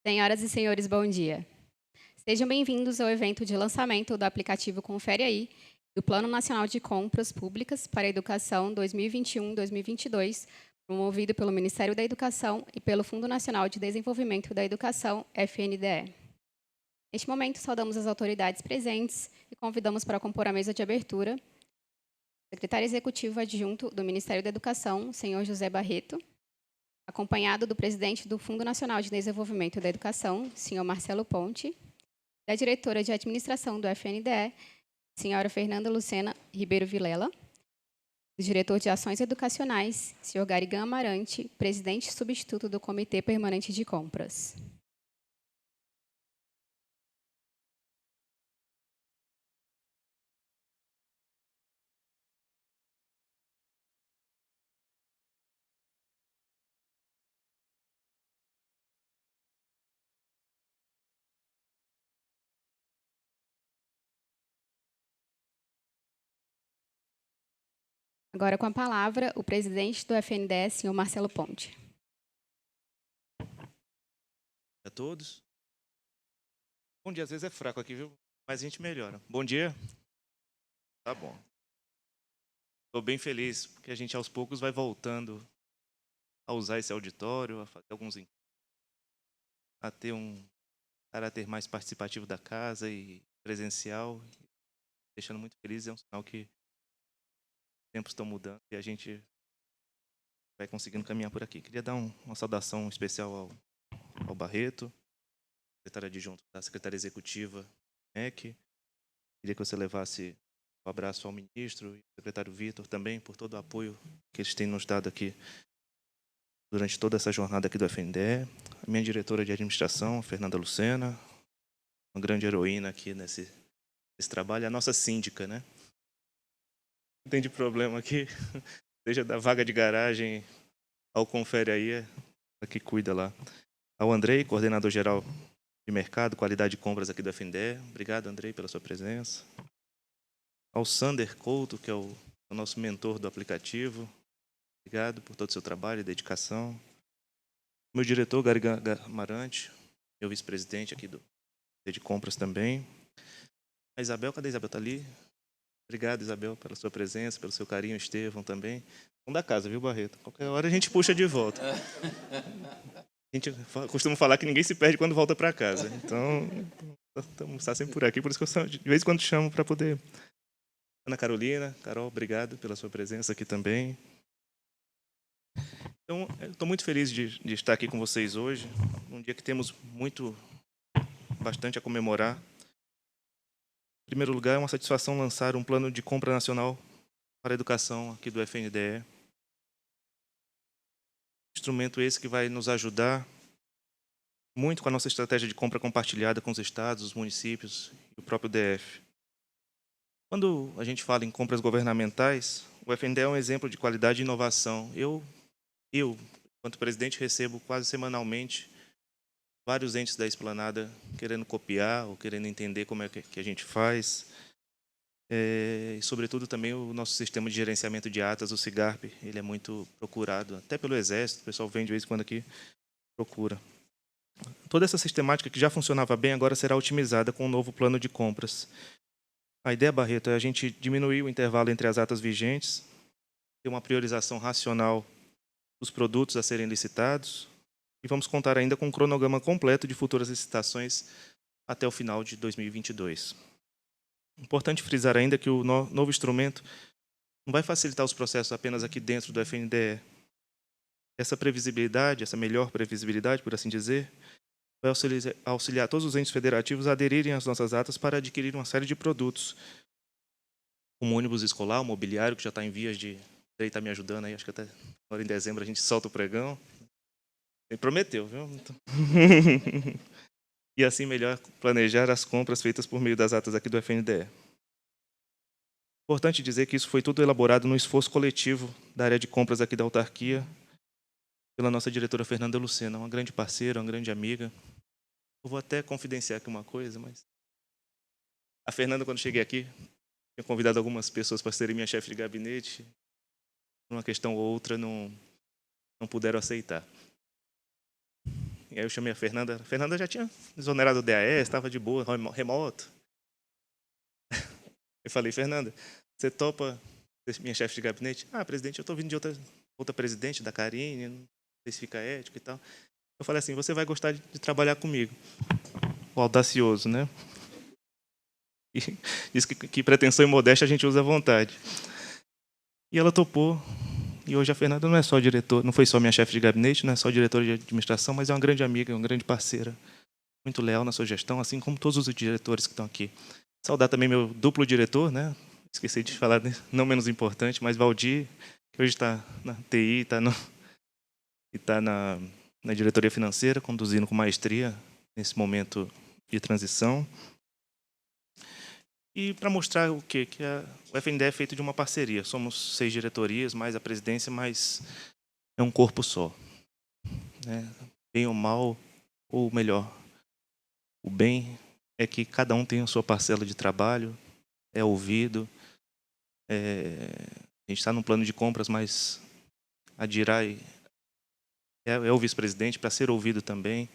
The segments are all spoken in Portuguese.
Senhoras e senhores, bom dia. Sejam bem-vindos ao evento de lançamento do aplicativo Confere Aí, do Plano Nacional de Compras Públicas para a Educação 2021-2022, promovido pelo Ministério da Educação e pelo Fundo Nacional de Desenvolvimento da Educação, FNDE. Neste momento, saudamos as autoridades presentes e convidamos para compor a mesa de abertura o secretário executivo adjunto do Ministério da Educação, senhor José Barreto, acompanhado do presidente do Fundo Nacional de Desenvolvimento da Educação, senhor Marcelo Ponte, da diretora de administração do FNDE, senhora Fernanda Lucena Ribeiro Vilela, do diretor de ações educacionais, senhor Garigan Amarante, presidente substituto do Comitê Permanente de Compras. Agora com a palavra, o presidente do FNDE, senhor Marcelo Ponte. A todos. Bom dia, às vezes é fraco aqui, viu? Mas a gente melhora. Bom dia. Tá bom. Estou bem feliz, porque a gente aos poucos vai voltando a usar esse auditório, a fazer a ter um caráter mais participativo da casa e presencial, deixando muito feliz, é um sinal que os tempos estão mudando e a gente vai conseguindo caminhar por aqui. Queria dar uma saudação especial ao Barreto, secretário adjunto da Secretaria Executiva, MEC. Queria que você levasse um abraço ao ministro e ao secretário Vitor também, por todo o apoio que eles têm nos dado aqui durante toda essa jornada aqui do FNDE. A minha diretora de administração, Fernanda Lucena, uma grande heroína aqui nesse trabalho, a nossa síndica, né? Não tem de problema aqui, seja da vaga de garagem ao Confere Aí, é a que cuida lá. Ao Andrei, coordenador geral de mercado, qualidade de compras aqui do FNDE. Obrigado, Andrei, pela sua presença. Ao Sander Couto, que é o nosso mentor do aplicativo. Obrigado por todo o seu trabalho e dedicação. Meu diretor, Garigan Amarante, meu vice-presidente aqui do de compras também. A Isabel, cadê a Isabel? Está ali. Obrigado, Isabel, pela sua presença, pelo seu carinho. Estevão também. Vamos da casa, viu, Barreto? Qualquer hora a gente puxa de volta. A gente costuma falar que ninguém se perde quando volta para casa. Então, estamos sempre por aqui, por isso que eu de vez em quando chamo para poder... Ana Carolina, Carol, obrigado pela sua presença aqui também. Então, estou muito feliz de estar aqui com vocês hoje, num dia que temos bastante a comemorar. Em primeiro lugar, é uma satisfação lançar um plano de compra nacional para a educação aqui do FNDE. Instrumento esse que vai nos ajudar muito com a nossa estratégia de compra compartilhada com os estados, os municípios e o próprio DF. Quando a gente fala em compras governamentais, o FNDE é um exemplo de qualidade e inovação. Eu enquanto presidente, recebo quase semanalmente vários entes da esplanada querendo copiar ou querendo entender como é que a gente faz. E, sobretudo, também o nosso sistema de gerenciamento de atas, o SIGARP, ele é muito procurado, até pelo Exército, o pessoal vem de vez em quando aqui, procura. Toda essa sistemática que já funcionava bem, agora será otimizada com um novo plano de compras. A ideia, Barreto, é a gente diminuir o intervalo entre as atas vigentes, ter uma priorização racional dos produtos a serem licitados, e vamos contar ainda com um cronograma completo de futuras licitações até o final de 2022. Importante frisar ainda que o novo instrumento não vai facilitar os processos apenas aqui dentro do FNDE. Essa previsibilidade, essa melhor previsibilidade, por assim dizer, vai auxiliar todos os entes federativos a aderirem às nossas atas para adquirir uma série de produtos, como ônibus escolar, o mobiliário, que já está em vias de... Ele está me ajudando aí, acho que até agora em dezembro a gente solta o pregão. Ele prometeu, viu? Então... E assim melhor planejar as compras feitas por meio das atas aqui do FNDE. Importante dizer que isso foi tudo elaborado no esforço coletivo da área de compras aqui da autarquia, pela nossa diretora Fernanda Lucena, uma grande parceira, uma grande amiga. Eu vou até confidenciar aqui uma coisa, mas... A Fernanda, quando cheguei aqui, tinha convidado algumas pessoas para serem minha chefe de gabinete. Por uma questão ou outra, não puderam aceitar. aí eu chamei a Fernanda. A Fernanda já tinha exonerado o DAS, estava de boa, remoto. Eu falei, Fernanda, você topa ser minha chefe de gabinete? Ah, presidente, eu estou vindo de outra presidente, da Karine, não sei se fica ético e tal. Eu falei assim, você vai gostar de trabalhar comigo. O audacioso, né? E diz que pretensão e modéstia a gente usa à vontade. E ela topou. E hoje a Fernanda não é só diretor, não foi só minha chefe de gabinete, não é só diretora de administração, mas é uma grande amiga, uma grande parceira, muito leal na sua gestão, assim como todos os diretores que estão aqui. Saudar também meu duplo diretor, né? Esqueci de falar, não menos importante, mas Valdir, que hoje está na TI, está na diretoria financeira, conduzindo com maestria nesse momento de transição. E para mostrar o quê? Que o FNDE é feito de uma parceria. Somos 6 diretorias, mais a presidência, mas é um corpo só. Né? Bem ou mal, ou melhor, o bem é que cada um tem a sua parcela de trabalho, é ouvido. A gente está num plano de compras, mas a DIRAI é o vice-presidente para ser ouvido também.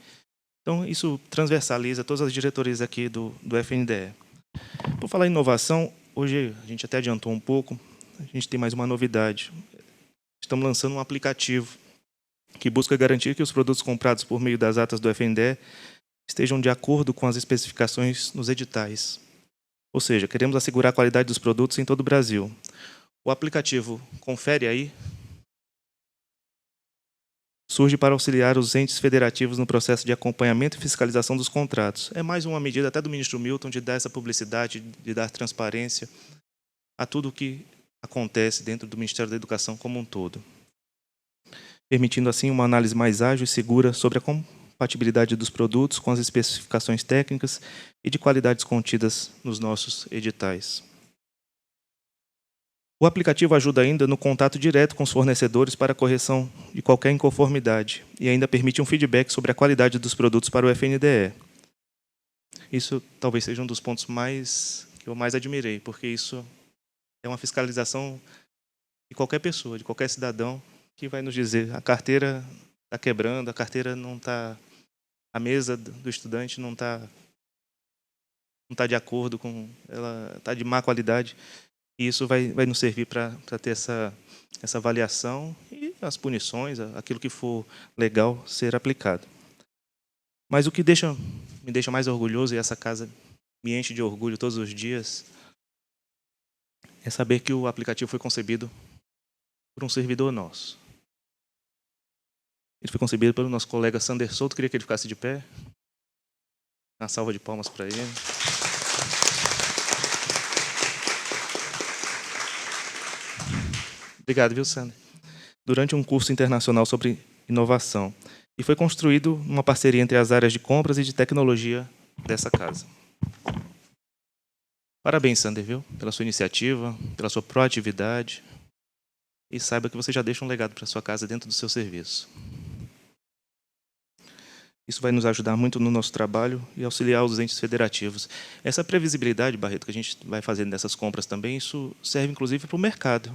Então, isso transversaliza todas as diretorias aqui do FNDE. Por falar em inovação, hoje a gente até adiantou um pouco, a gente tem mais uma novidade. Estamos lançando um aplicativo que busca garantir que os produtos comprados por meio das atas do FNDE estejam de acordo com as especificações nos editais. Ou seja, queremos assegurar a qualidade dos produtos em todo o Brasil. O aplicativo Confere Aí surge para auxiliar os entes federativos no processo de acompanhamento e fiscalização dos contratos. É mais uma medida até do ministro Milton de dar essa publicidade, de dar transparência a tudo o que acontece dentro do Ministério da Educação como um todo, permitindo assim uma análise mais ágil e segura sobre a compatibilidade dos produtos com as especificações técnicas e de qualidades contidas nos nossos editais. O aplicativo ajuda ainda no contato direto com os fornecedores para a correção de qualquer inconformidade e ainda permite um feedback sobre a qualidade dos produtos para o FNDE. Isso talvez seja um dos pontos que eu mais admirei, porque isso é uma fiscalização de qualquer pessoa, de qualquer cidadão, que vai nos dizer a carteira está quebrando, a carteira não está, a mesa do estudante não está de acordo com, ela está de má qualidade. E isso vai nos servir para ter essa avaliação e as punições, aquilo que for legal ser aplicado. Mas o que me deixa mais orgulhoso, e essa casa me enche de orgulho todos os dias, é saber que o aplicativo foi concebido por um servidor nosso. Ele foi concebido pelo nosso colega Sander Souto, queria que ele ficasse de pé. Uma salva de palmas para ele. Obrigado, viu, Sander? Durante um curso internacional sobre inovação. E foi construído uma parceria entre as áreas de compras e de tecnologia dessa casa. Parabéns, Sander, viu? Pela sua iniciativa, pela sua proatividade. E saiba que você já deixa um legado para a sua casa dentro do seu serviço. Isso vai nos ajudar muito no nosso trabalho e auxiliar os entes federativos. Essa previsibilidade, Barreto, que a gente vai fazendo nessas compras também, isso serve inclusive para o mercado.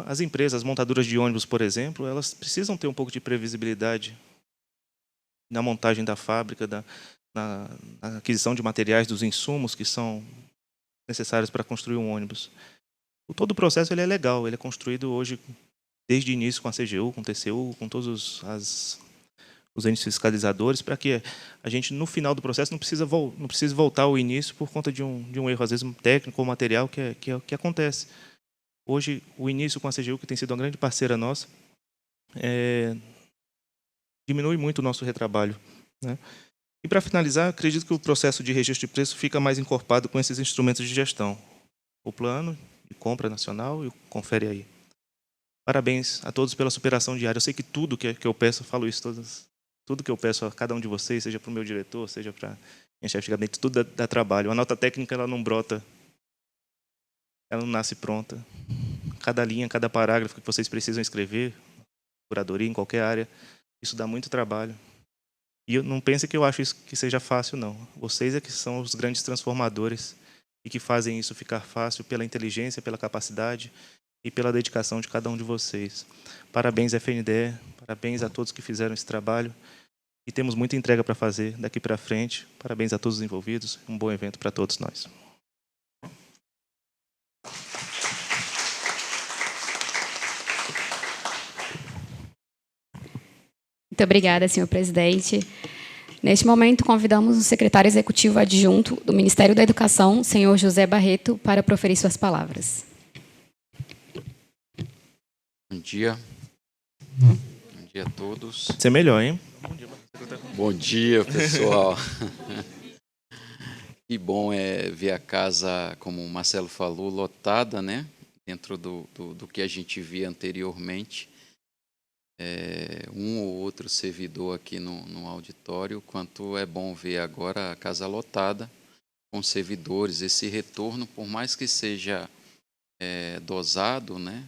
As empresas, as montadoras de ônibus, por exemplo, elas precisam ter um pouco de previsibilidade na montagem da fábrica, na aquisição de materiais, dos insumos que são necessários para construir um ônibus. Todo o processo ele é legal, ele é construído hoje desde o início com a CGU, com o TCU, com todos os entes fiscalizadores, para que a gente, no final do processo, não precise voltar ao início por conta de um erro, às vezes técnico ou material, que acontece. Hoje, o início com a CGU, que tem sido uma grande parceira nossa, diminui muito o nosso retrabalho. Né? E, para finalizar, acredito que o processo de registro de preço fica mais encorpado com esses instrumentos de gestão. O plano de compra nacional e o Confere Aí. Parabéns a todos pela superação diária. Eu sei que tudo que eu peço, eu falo isso, tudo que eu peço a cada um de vocês, seja para o meu diretor, seja para minha chefe de gabinete, tudo dá trabalho. A nota técnica ela não brota, ela não nasce pronta. Cada linha, cada parágrafo que vocês precisam escrever, curadoria em qualquer área, isso dá muito trabalho. E não pense que eu acho isso que seja fácil, não. Vocês é que são os grandes transformadores e que fazem isso ficar fácil pela inteligência, pela capacidade e pela dedicação de cada um de vocês. Parabéns, FNDE. Parabéns a todos que fizeram esse trabalho. E temos muita entrega para fazer daqui para frente. Parabéns a todos os envolvidos. Um bom evento para todos nós. Muito obrigada, senhor presidente. Neste momento, convidamos o secretário executivo adjunto do Ministério da Educação, senhor José Barreto, para proferir suas palavras. Bom dia. Bom dia a todos. Pode ser melhor, hein? Bom dia, pessoal. Que bom é ver a casa, como o Marcelo falou, lotada, né? Dentro do que a gente via anteriormente. Um ou outro servidor aqui no auditório, quanto é bom ver agora a casa lotada, com servidores, esse retorno, por mais que seja dosado, né?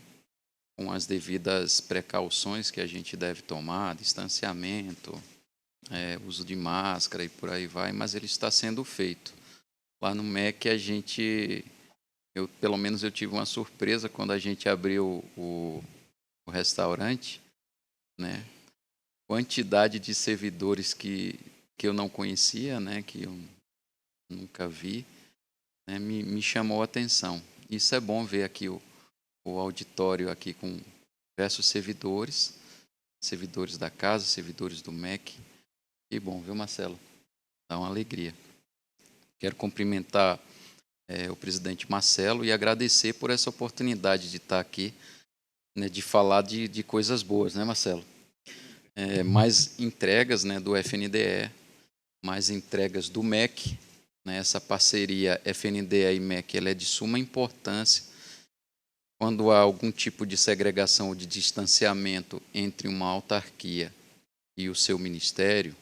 Com as devidas precauções que a gente deve tomar, distanciamento, uso de máscara e por aí vai, mas ele está sendo feito. Lá no MEC pelo menos eu tive uma surpresa quando a gente abriu o restaurante, né? Quantidade de servidores que eu não conhecia, né? Que eu nunca vi, né? Me chamou a atenção. Isso é bom ver aqui o auditório aqui com diversos servidores da casa, servidores do MEC. Que bom, viu, Marcelo? Dá uma alegria. Quero cumprimentar o presidente Marcelo e agradecer por essa oportunidade de estar aqui, né, de falar de coisas boas, né, Marcelo? Mais entregas, né, do FNDE, mais entregas do MEC, né, essa parceria FNDE e MEC ela é de suma importância. Quando há algum tipo de segregação ou de distanciamento entre uma autarquia e o seu ministério,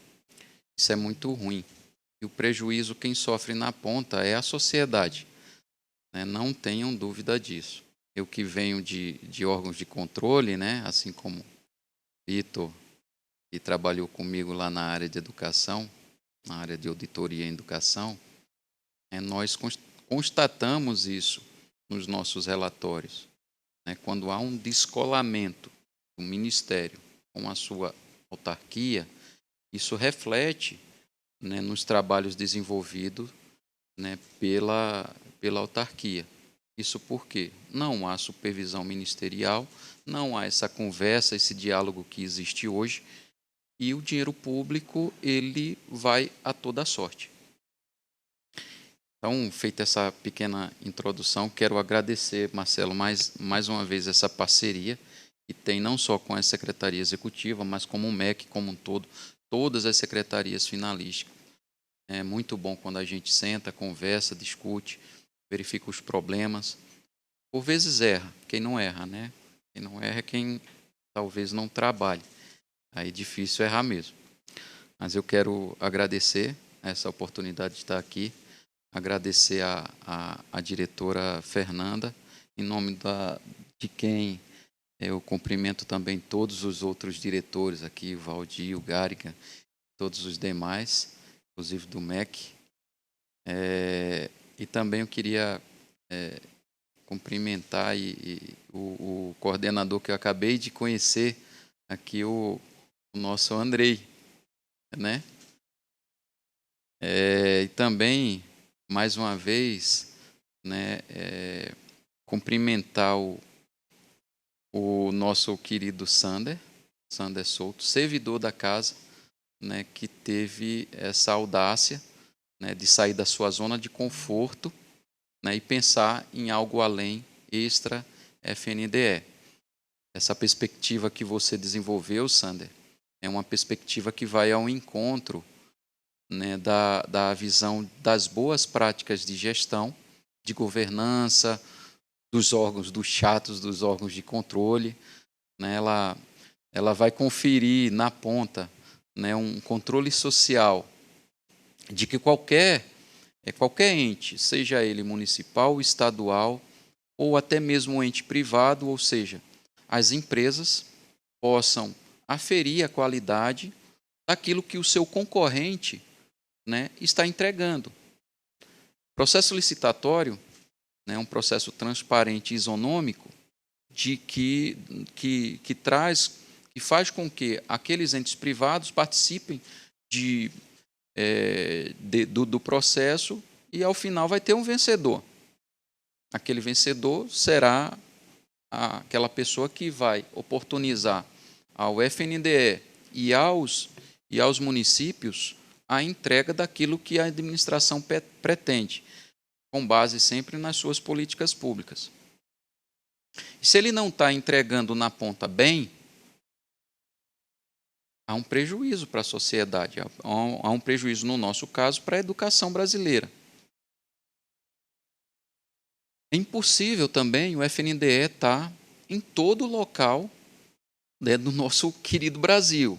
isso é muito ruim. E o prejuízo quem sofre na ponta é a sociedade, né? Não tenham dúvida disso. Eu que venho de órgãos de controle, né? Assim como Vitor, que trabalhou comigo lá na área de educação, na área de auditoria em educação, nós constatamos isso nos nossos relatórios. Quando há um descolamento do Ministério com a sua autarquia, isso reflete, né, nos trabalhos desenvolvidos, né, pela autarquia. Isso porque não há supervisão ministerial, não há essa conversa, esse diálogo que existe hoje, e o dinheiro público ele vai a toda sorte. Então, feita essa pequena introdução, quero agradecer, Marcelo, mais uma vez essa parceria que tem não só com a Secretaria Executiva, mas como o MEC como um todo, todas as secretarias finalísticas. É muito bom quando a gente senta, conversa, discute, verifica os problemas. Por vezes erra, quem não erra, né? Quem não erra é quem talvez não trabalhe. Aí é difícil errar mesmo. Mas eu quero agradecer essa oportunidade de estar aqui. Agradecer a diretora Fernanda, em nome de quem eu cumprimento também todos os outros diretores aqui, o Valdir, o Gáriga, todos os demais, inclusive do MEC. E também eu queria cumprimentar o coordenador que eu acabei de conhecer aqui, o nosso Andrei, né? E também mais uma vez, né, cumprimentar o nosso querido Sander Souto, servidor da casa, né, que teve essa audácia, né, de sair da sua zona de conforto, né, e pensar em algo além, extra FNDE. Essa perspectiva que você desenvolveu, Sander, é uma perspectiva que vai ao encontro, né, da visão das boas práticas de gestão, de governança, dos órgãos, dos chatos, dos órgãos de controle. Né, ela vai conferir na ponta, né, um controle social de que qualquer ente, seja ele municipal, estadual ou até mesmo um ente privado, ou seja, as empresas possam aferir a qualidade daquilo que o seu concorrente, né, está entregando. O processo licitatório, né, é um processo transparente e isonômico que e faz com que aqueles entes privados participem do processo e, ao final, vai ter um vencedor. Aquele vencedor será aquela pessoa que vai oportunizar ao FNDE e aos municípios a entrega daquilo que a administração pretende, com base sempre nas suas políticas públicas. E se ele não está entregando na ponta bem, há um prejuízo para a sociedade, há um prejuízo, no nosso caso, para a educação brasileira. É impossível também o FNDE estar em todo local, né, do nosso querido Brasil.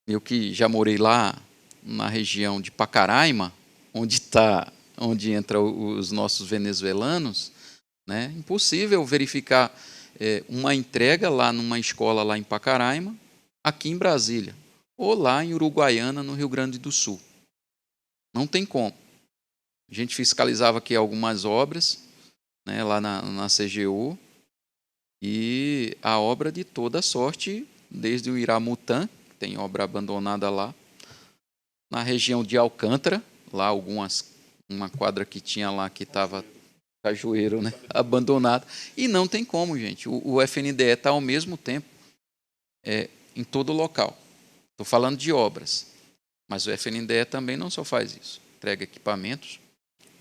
Eu que já morei lá na região de Pacaraima, onde entram os nossos venezuelanos, né, impossível verificar uma entrega lá numa escola lá em Pacaraima, aqui em Brasília, ou lá em Uruguaiana, no Rio Grande do Sul. Não tem como. A gente fiscalizava aqui algumas obras, né, lá na CGU, e a obra de toda sorte, desde o Iramutã, que tem obra abandonada lá, na região de Alcântara, lá uma quadra que tinha lá que estava cajueiro, né, abandonada, e não tem como, gente. O FNDE está ao mesmo tempo em todo local. Estou falando de obras, mas o FNDE também não só faz isso, entrega equipamentos,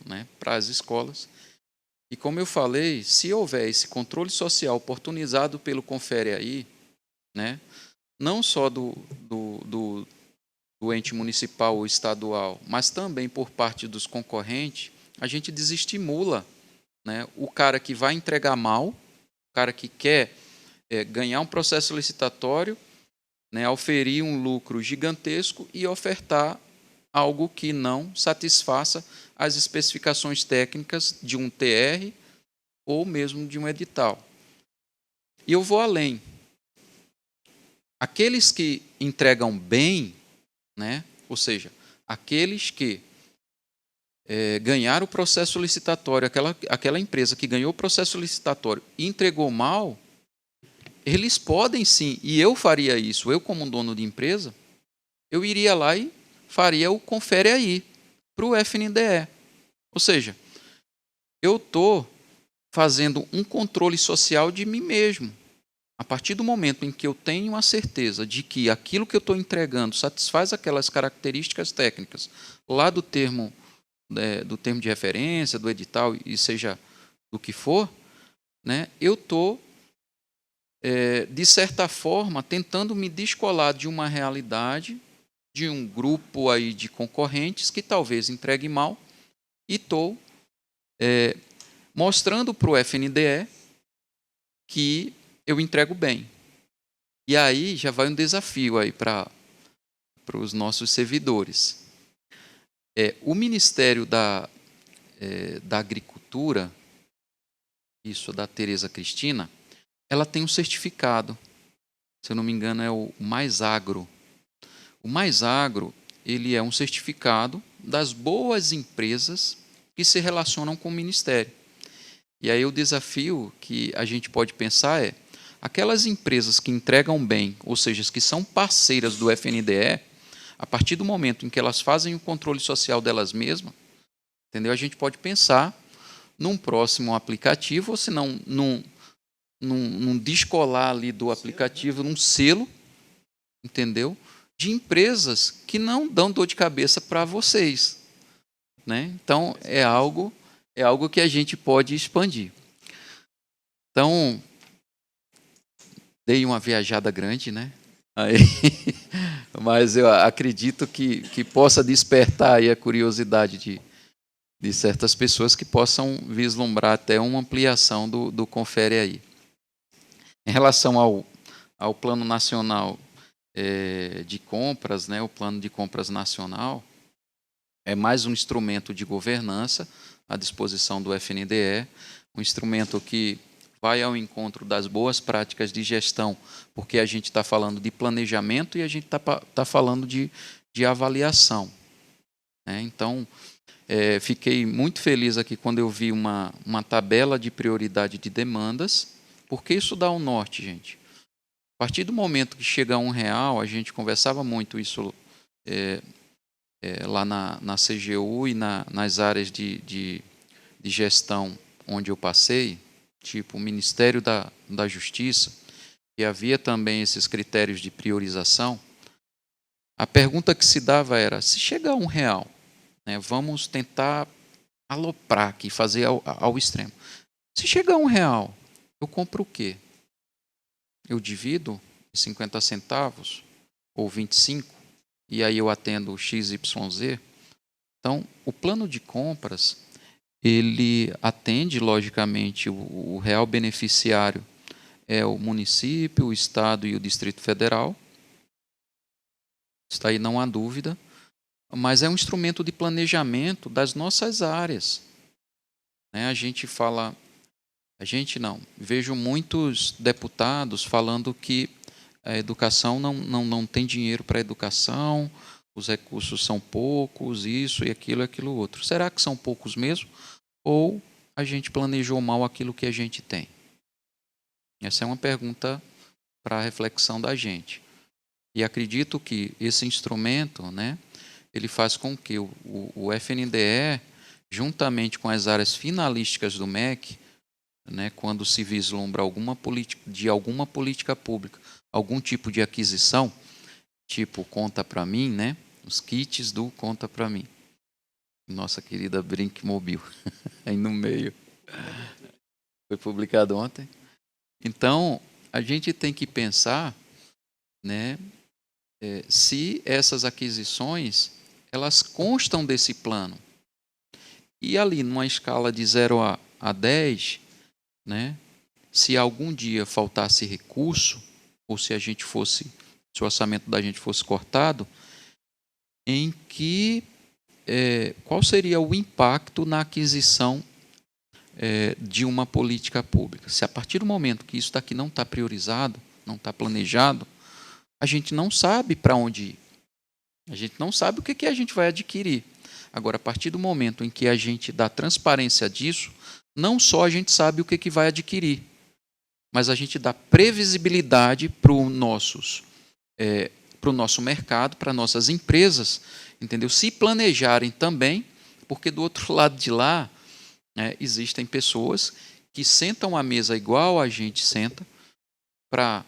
né, para as escolas. E como eu falei, se houver esse controle social oportunizado pelo Confere Aí, né, não só do ente municipal ou estadual, mas também por parte dos concorrentes, a gente desestimula, né, o cara que vai entregar mal, o cara que quer ganhar um processo licitatório, né, oferir um lucro gigantesco e ofertar algo que não satisfaça as especificações técnicas de um TR ou mesmo de um edital. E eu vou além. Aqueles que entregam bem, né, ou seja, aqueles que ganharam o processo licitatório, aquela empresa que ganhou o processo licitatório e entregou mal, eles podem sim, e eu faria isso, eu como dono de empresa, eu iria lá e faria o Confere Aí para o FNDE. Ou seja, eu estou fazendo um controle social de mim mesmo. A partir do momento em que eu tenho a certeza de que aquilo que eu estou entregando satisfaz aquelas características técnicas lá do termo de referência, do edital, e seja do que for, né, eu estou, de certa forma, tentando me descolar de uma realidade, de um grupo aí de concorrentes que talvez entregue mal, e estou mostrando para o FNDE que eu entrego bem. E aí já vai um desafio aí para os nossos servidores. O Ministério da Agricultura, isso da Tereza Cristina, ela tem um certificado, se eu não me engano é o Mais Agro. O Mais Agro, ele é um certificado das boas empresas que se relacionam com o Ministério. E aí o desafio que a gente pode pensar é, aquelas empresas que entregam bem, ou seja, que são parceiras do FNDE, a partir do momento em que elas fazem o controle social delas mesmas, entendeu? A gente pode pensar num próximo aplicativo, ou se não, num descolar ali do aplicativo, num selo, entendeu? De empresas que não dão dor de cabeça para vocês, né? Então, é algo que a gente pode expandir. Então, dei uma viajada grande, né? Aí, mas eu acredito que possa despertar aí a curiosidade de certas pessoas que possam vislumbrar até uma ampliação do Confere Aí. Em relação ao Plano Nacional de Compras, né, o Plano de Compras Nacional, é mais um instrumento de governança à disposição do FNDE, um instrumento que vai ao encontro das boas práticas de gestão, porque a gente está falando de planejamento e a gente está falando de avaliação, né? Então, fiquei muito feliz aqui quando eu vi uma tabela de prioridade de demandas, porque isso dá um norte, gente. A partir do momento que chega a R$ 1, a gente conversava muito isso lá na CGU e nas áreas de gestão onde eu passei, tipo o Ministério da Justiça, e havia também esses critérios de priorização. A pergunta que se dava era, se chegar a R$ 1, né, vamos tentar aloprar aqui, fazer ao extremo. Se chegar a R$ 1, eu compro o quê? Eu divido em 50 centavos ou 25, e aí eu atendo XYZ. Então, o plano de compras, ele atende, logicamente, o real beneficiário é o município, o Estado e o Distrito Federal. Isso aí não há dúvida. Mas é um instrumento de planejamento das nossas áreas. A gente fala... A gente não. Vejo muitos deputados falando que a educação não tem dinheiro para a educação, os recursos são poucos, isso e aquilo outro. Será que são poucos mesmo? Ou a gente planejou mal aquilo que a gente tem? Essa é uma pergunta para a reflexão da gente. E acredito que esse instrumento, né, ele faz com que o FNDE, juntamente com as áreas finalísticas do MEC, né, quando se vislumbra alguma política pública, algum tipo de aquisição, tipo Conta Pra Mim, né, os kits do Conta Pra Mim. Nossa querida Brinkmobil, aí no meio. Foi publicado ontem. Então, a gente tem que pensar, né, se essas aquisições, elas constam desse plano. E ali, numa escala de 0 a 10, né, se algum dia faltasse recurso, ou se o orçamento da gente fosse cortado, qual seria o impacto na aquisição de uma política pública? Se a partir do momento que isso daqui não está priorizado, não está planejado, a gente não sabe para onde ir. A gente não sabe o que a gente vai adquirir. Agora, a partir do momento em que a gente dá transparência disso, não só a gente sabe o que vai adquirir, mas a gente dá previsibilidade para o nosso mercado, para nossas empresas, entendeu? Se planejarem também, porque do outro lado de lá, existem pessoas que sentam à mesa igual a gente senta para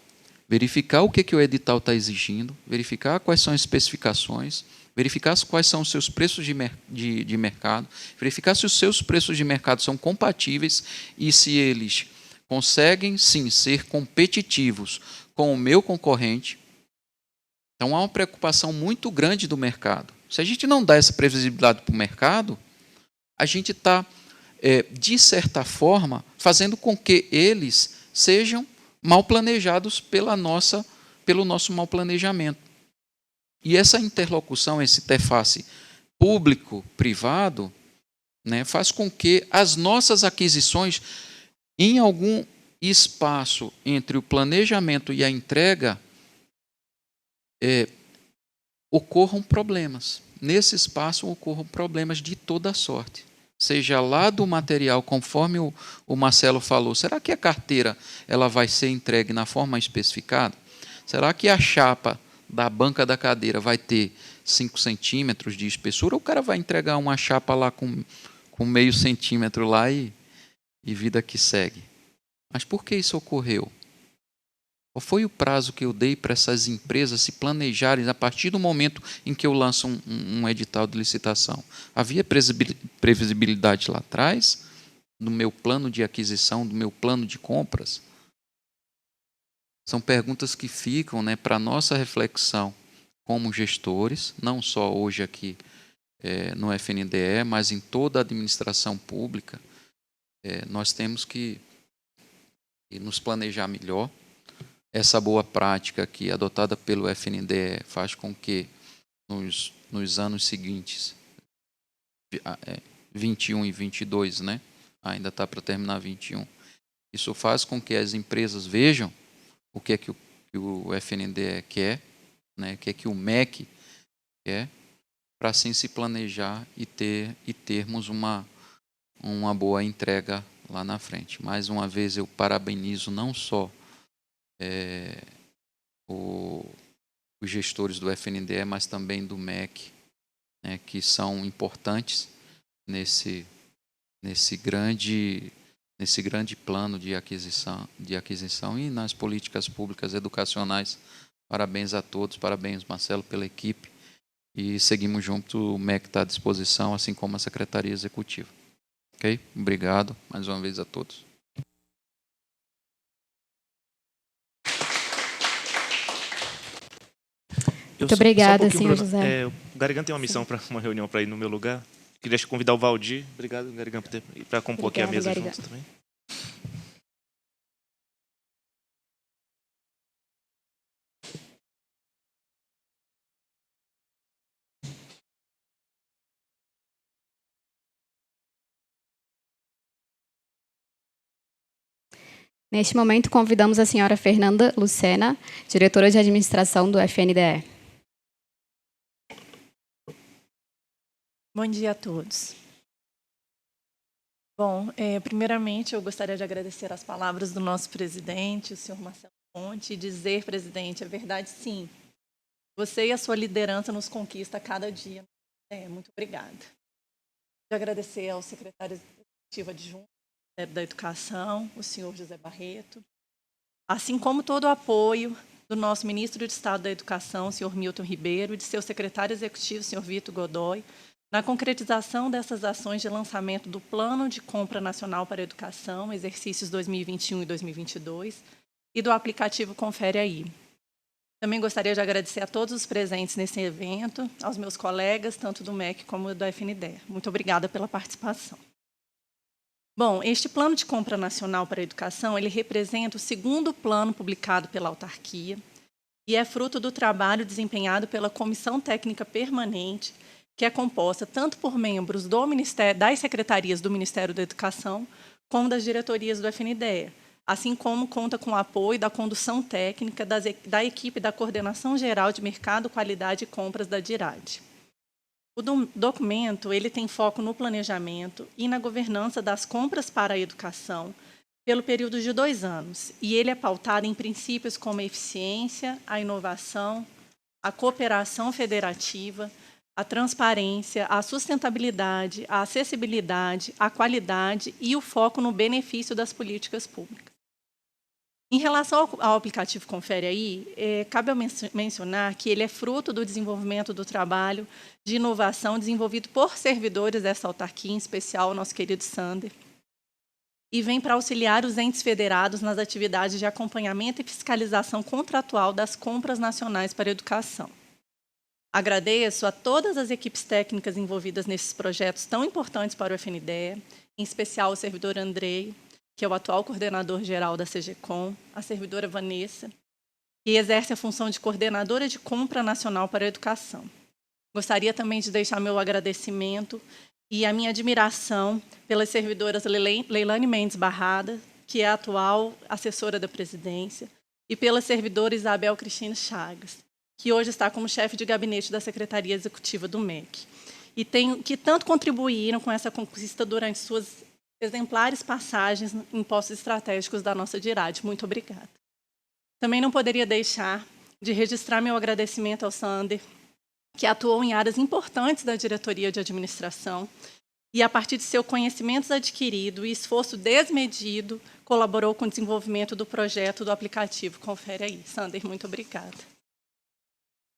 verificar o que o edital está exigindo, verificar quais são as especificações, verificar quais são os seus preços de mercado, verificar se os seus preços de mercado são compatíveis e se eles conseguem, sim, ser competitivos com o meu concorrente. Então, há uma preocupação muito grande do mercado. Se a gente não dá essa previsibilidade para o mercado, a gente está, de certa forma, fazendo com que eles sejam mal planejados pelo nosso mau planejamento. E essa interlocução, esse interface público-privado, né, faz com que as nossas aquisições, em algum espaço entre o planejamento e a entrega, ocorram problemas. Nesse espaço ocorram problemas de toda sorte. Seja lá do material, conforme o Marcelo falou, será que a carteira ela vai ser entregue na forma especificada? Será que a chapa da banca da cadeira vai ter 5 centímetros de espessura? Ou o cara vai entregar uma chapa lá com meio centímetro lá e vida que segue? Mas por que isso ocorreu? Qual foi o prazo que eu dei para essas empresas se planejarem a partir do momento em que eu lanço um edital de licitação? Havia previsibilidade lá atrás, no meu plano de aquisição, do meu plano de compras? São perguntas que ficam, né, para a nossa reflexão como gestores, não só hoje aqui no FNDE, mas em toda a administração pública. Nós temos que nos planejar melhor. Essa boa prática aqui, adotada pelo FNDE, faz com que nos anos seguintes, 21 e 22, né? Ainda está para terminar 21. Isso faz com que as empresas vejam o que é que o FNDE quer, né? O que é que o MEC quer, para assim se planejar e termos uma boa entrega lá na frente. Mais uma vez, eu parabenizo não só os gestores do FNDE, mas também do MEC, né, que são importantes nesse grande plano de aquisição e nas políticas públicas educacionais. Parabéns a todos, parabéns, Marcelo, pela equipe. E seguimos juntos, o MEC está à disposição, assim como a Secretaria Executiva. Ok? Obrigado mais uma vez a todos. Muito obrigada, senhor Bruno. José. O Garigan tem uma missão para uma reunião para ir no meu lugar. Queria convidar o Valdir. Obrigado, Garigan, para compor aqui a mesa juntos também. Neste momento, convidamos a senhora Fernanda Lucena, diretora de administração do FNDE. Bom dia a todos. Bom, primeiramente, eu gostaria de agradecer as palavras do nosso presidente, o senhor Marcelo Ponte, e dizer, presidente, é verdade, sim. Você e a sua liderança nos conquista a cada dia. Muito obrigada. De agradecer ao secretário executivo adjunto da Educação, o senhor José Barreto, assim como todo o apoio do nosso ministro de Estado da Educação, o senhor Milton Ribeiro, e de seu secretário executivo, o senhor Vitor Godoy, na concretização dessas ações de lançamento do Plano de Compra Nacional para a Educação, exercícios 2021 e 2022, e do aplicativo Confere Aí. Também gostaria de agradecer a todos os presentes nesse evento, aos meus colegas, tanto do MEC como do FNDE. Muito obrigada pela participação. Bom, este Plano de Compra Nacional para a Educação, ele representa o segundo plano publicado pela autarquia e é fruto do trabalho desempenhado pela Comissão Técnica Permanente, que é composta tanto por membros das secretarias do Ministério da Educação, como das diretorias do FNDE, assim como conta com o apoio da condução técnica da equipe da Coordenação Geral de Mercado, Qualidade e Compras da DIRAD. O documento ele tem foco no planejamento e na governança das compras para a educação pelo período de 2 anos, e ele é pautado em princípios como a eficiência, a inovação, a cooperação federativa, a transparência, a sustentabilidade, a acessibilidade, a qualidade e o foco no benefício das políticas públicas. Em relação ao aplicativo Confere Aí, cabe mencionar que ele é fruto do desenvolvimento do trabalho de inovação desenvolvido por servidores dessa autarquia, em especial o nosso querido Sander, e vem para auxiliar os entes federados nas atividades de acompanhamento e fiscalização contratual das compras nacionais para a educação. Agradeço a todas as equipes técnicas envolvidas nesses projetos tão importantes para o FNDE, em especial o servidor Andrei, que é o atual coordenador-geral da CGCOM, a servidora Vanessa, que exerce a função de coordenadora de compra nacional para a educação. Gostaria também de deixar meu agradecimento e a minha admiração pelas servidoras Leilane Mendes Barrada, que é a atual assessora da presidência, e pela servidora Isabel Cristina Chagas, que hoje está como chefe de gabinete da Secretaria Executiva do MEC, e que tanto contribuíram com essa conquista durante suas exemplares passagens em postos estratégicos da nossa DIRAD. Muito obrigada. Também não poderia deixar de registrar meu agradecimento ao Sander, que atuou em áreas importantes da diretoria de administração e, a partir de seu conhecimento adquirido e esforço desmedido, colaborou com o desenvolvimento do projeto do aplicativo Confere Aí. Sander, muito obrigada.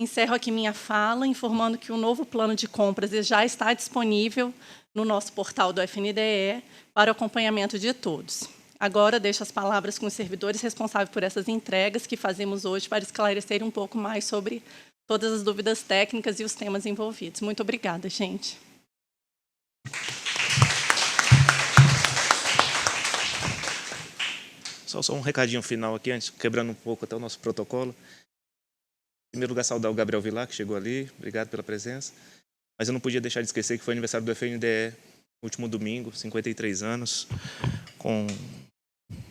Encerro aqui minha fala, informando que o novo plano de compras já está disponível no nosso portal do FNDE para o acompanhamento de todos. Agora, deixo as palavras com os servidores responsáveis por essas entregas que fazemos hoje para esclarecer um pouco mais sobre todas as dúvidas técnicas e os temas envolvidos. Muito obrigada, gente. Só um recadinho final aqui, antes, quebrando um pouco até o nosso protocolo. Em primeiro lugar, saudar o Gabriel Vilar, que chegou ali. Obrigado pela presença. Mas eu não podia deixar de esquecer que foi aniversário do FNDE, último domingo, 53 anos, com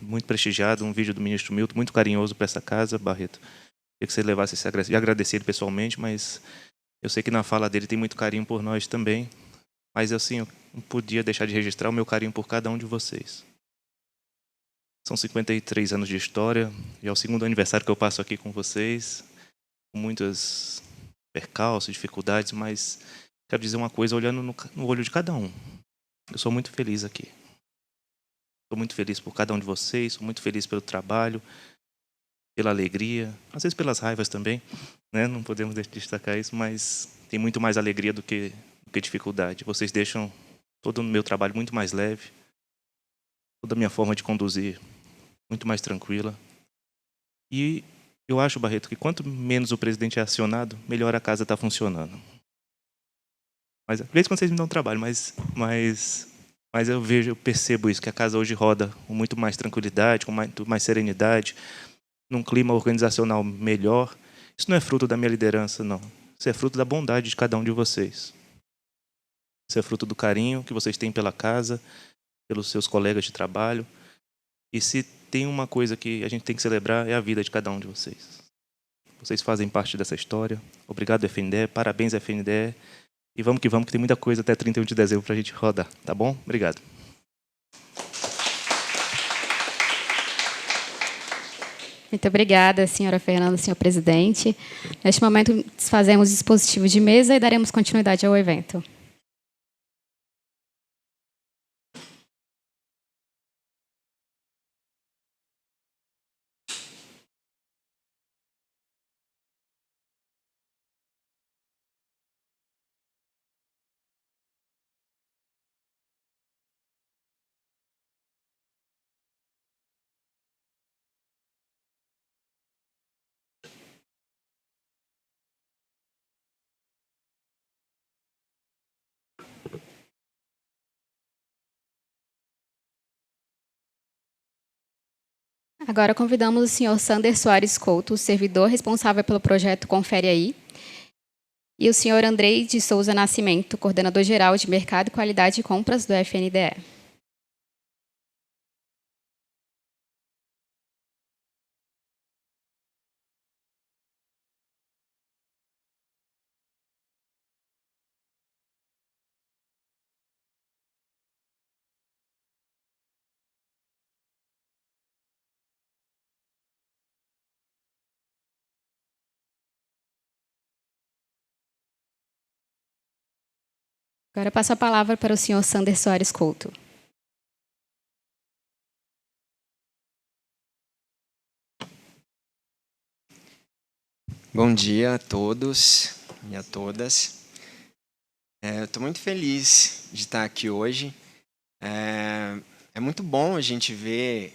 muito prestigiado, um vídeo do ministro Milton, muito carinhoso para essa casa, Barreto. Queria que você levasse esse agradecimento, agradecer ele pessoalmente, mas eu sei que na fala dele tem muito carinho por nós também. Mas assim, eu não podia deixar de registrar o meu carinho por cada um de vocês. São 53 anos de história e é o segundo aniversário que eu passo aqui com vocês, com muitas percalços, dificuldades, mas quero dizer uma coisa olhando no olho de cada um. Eu sou muito feliz aqui. Estou muito feliz por cada um de vocês, sou muito feliz pelo trabalho, pela alegria, às vezes pelas raivas também, né? Não podemos destacar isso, mas tem muito mais alegria do que dificuldade. Vocês deixam todo o meu trabalho muito mais leve, toda a minha forma de conduzir muito mais tranquila. E eu acho, Barreto, que quanto menos o presidente é acionado, melhor a casa está funcionando. Mas às vezes quando vocês me dão trabalho, mas eu percebo isso, que a casa hoje roda com muito mais tranquilidade, com muito mais serenidade, num clima organizacional melhor. Isso não é fruto da minha liderança, não. Isso é fruto da bondade de cada um de vocês. Isso é fruto do carinho que vocês têm pela casa, pelos seus colegas de trabalho. E se tem uma coisa que a gente tem que celebrar, é a vida de cada um de vocês. Vocês fazem parte dessa história. Obrigado, FNDE. Parabéns, FNDE. E vamos, que tem muita coisa até 31 de dezembro para a gente rodar. Tá bom? Obrigado. Muito obrigada, senhora Fernanda, senhor presidente. Neste momento, desfazemos o dispositivo de mesa e daremos continuidade ao evento. Agora convidamos o senhor Sander Soares Couto, servidor responsável pelo projeto Confere Aí, e o senhor Andrei de Souza Nascimento, coordenador-geral de Mercado, Qualidade e Compras do FNDE. Agora passo a palavra para o senhor Sander Soares Couto. Bom dia a todos e a todas. Eu estou muito feliz de estar aqui hoje. É muito bom a gente ver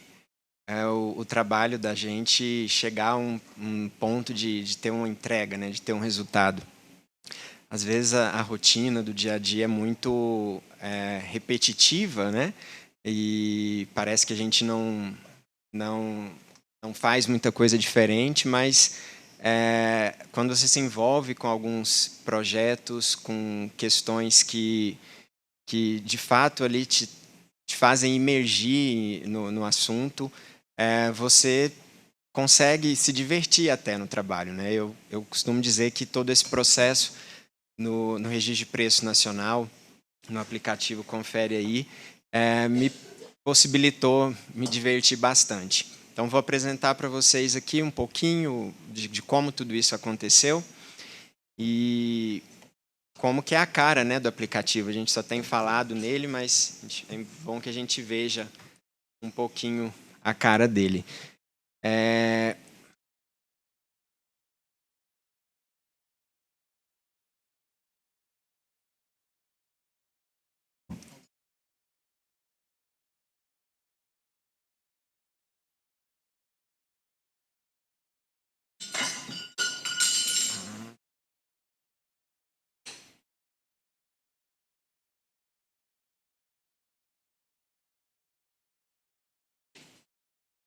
o trabalho da gente chegar a um ponto de ter uma entrega, né, de ter um resultado. Às vezes a rotina do dia a dia é muito repetitiva, né? E parece que a gente não faz muita coisa diferente, mas quando você se envolve com alguns projetos, com questões que de fato ali te fazem imergir no assunto, você consegue se divertir até no trabalho, né? Eu costumo dizer que todo esse processo no Registro de Preço Nacional, no aplicativo Confere Aí, me possibilitou me divertir bastante. Então, vou apresentar para vocês aqui um pouquinho de como tudo isso aconteceu e como que é a cara, né, do aplicativo. A gente só tem falado nele, mas é bom que a gente veja um pouquinho a cara dele.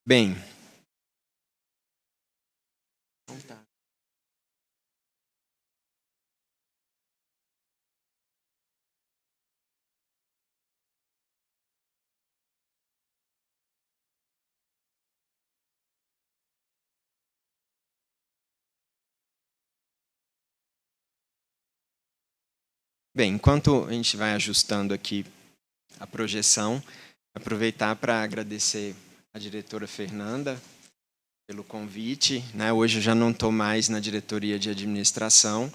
Bem, enquanto a gente vai ajustando aqui a projeção, aproveitar para agradecer a diretora Fernanda pelo convite, né? Hoje eu já não estou mais na diretoria de administração,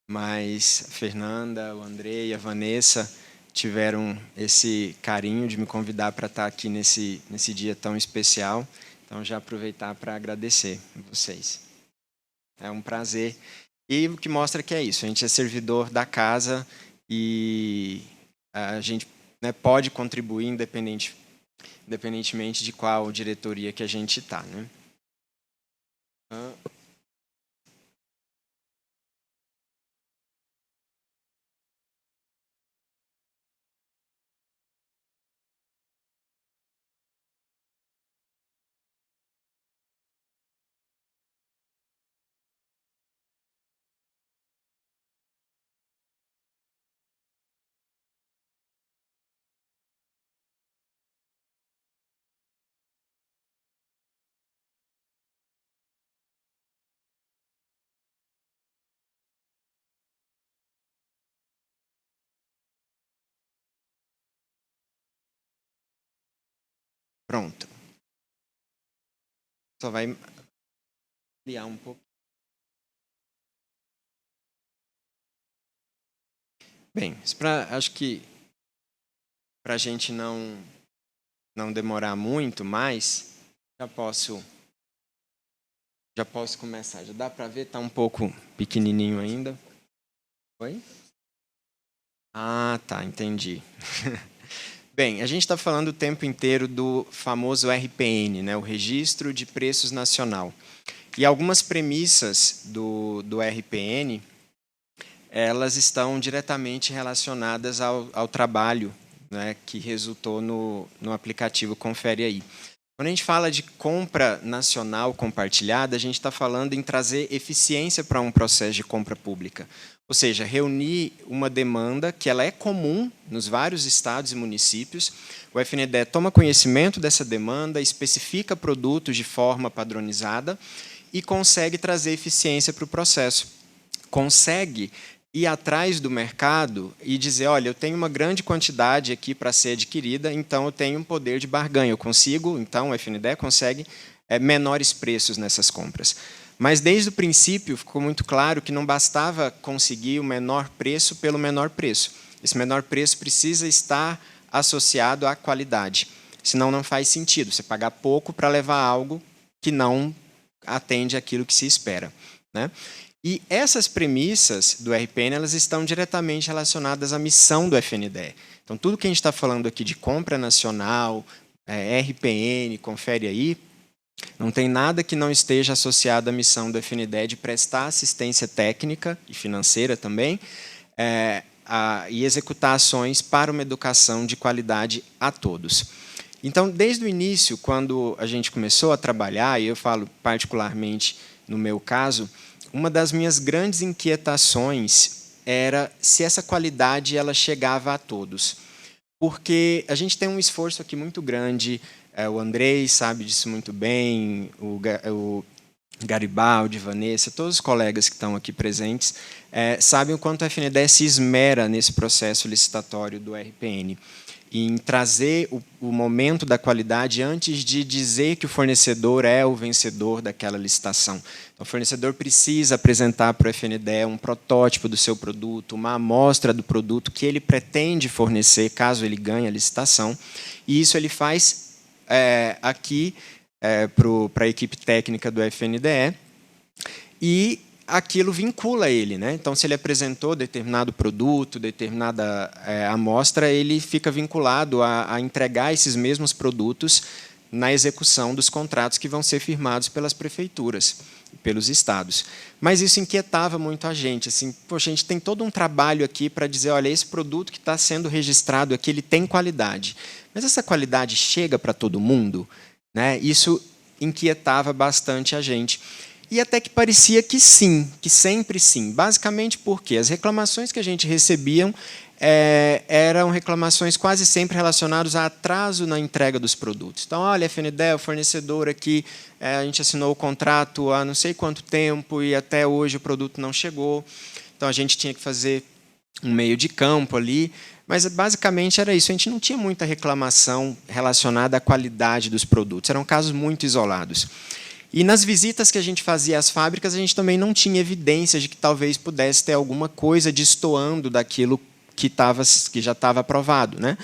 mas a Fernanda, o André e a Vanessa tiveram esse carinho de me convidar para estar aqui nesse dia tão especial. Então, já aproveitar para agradecer a vocês. É um prazer. E o que mostra que é isso, a gente é servidor da casa e a gente, né, pode contribuir independentemente de qual diretoria que a gente está, né? Pronto. Só vai ampliar um pouco. Bem, acho que para a gente não demorar muito mais, já posso começar. Já dá para ver? Está um pouco pequenininho ainda. Oi? Ah, tá, entendi. Bem, a gente está falando o tempo inteiro do famoso RPN, né, o Registro de Preços Nacional. E algumas premissas do RPN, elas estão diretamente relacionadas ao trabalho, né, que resultou no aplicativo Confere Aí. Quando a gente fala de compra nacional compartilhada, a gente está falando em trazer eficiência para um processo de compra pública. Ou seja, reunir uma demanda que ela é comum nos vários estados e municípios. O FNDE toma conhecimento dessa demanda, especifica produtos de forma padronizada e consegue trazer eficiência para o processo. Consegue ir atrás do mercado e dizer, olha, eu tenho uma grande quantidade aqui para ser adquirida, então eu tenho um poder de barganha. Eu consigo, então o FNDE consegue menores preços nessas compras. Mas, desde o princípio, ficou muito claro que não bastava conseguir o menor preço pelo menor preço. Esse menor preço precisa estar associado à qualidade. Senão, não faz sentido você pagar pouco para levar algo que não atende àquilo que se espera, né? E essas premissas do RPN, elas estão diretamente relacionadas à missão do FNDE. Então, tudo que a gente está falando aqui de compra nacional, RPN, Confere Aí, não tem nada que não esteja associado à missão do FNDE de prestar assistência técnica e financeira também e executar ações para uma educação de qualidade a todos. Então, desde o início, quando a gente começou a trabalhar, e eu falo particularmente no meu caso, uma das minhas grandes inquietações era se essa qualidade ela chegava a todos. Porque a gente tem um esforço aqui muito grande, o Andrei sabe disso muito bem, o Garibaldi, Vanessa, todos os colegas que estão aqui presentes, sabem o quanto a FNDE se esmera nesse processo licitatório do RPN, em trazer o momento da qualidade antes de dizer que o fornecedor é o vencedor daquela licitação. Então, o fornecedor precisa apresentar para o FNDE um protótipo do seu produto, uma amostra do produto que ele pretende fornecer, caso ele ganhe a licitação, e isso ele faz aqui para a equipe técnica do FNDE, e aquilo vincula ele, né? Então, se ele apresentou determinado produto, determinada amostra, ele fica vinculado a entregar esses mesmos produtos na execução dos contratos que vão ser firmados pelas prefeituras, pelos estados. Mas isso inquietava muito a gente. Assim, poxa, a gente tem todo um trabalho aqui para dizer, olha, esse produto que está sendo registrado aqui, ele tem qualidade. Mas essa qualidade chega para todo mundo? Né? Isso inquietava bastante a gente. E até que parecia que sim, que sempre sim. Basicamente porque as reclamações que a gente recebia eram reclamações quase sempre relacionadas a atraso na entrega dos produtos. Então, olha, FNDE, o fornecedor aqui, a gente assinou o contrato há não sei quanto tempo e até hoje o produto não chegou. Então, a gente tinha que fazer um meio de campo ali, mas basicamente era isso. A gente não tinha muita reclamação relacionada à qualidade dos produtos, eram casos muito isolados. E nas visitas que a gente fazia às fábricas, a gente também não tinha evidência de que talvez pudesse ter alguma coisa destoando daquilo que já estava aprovado, né?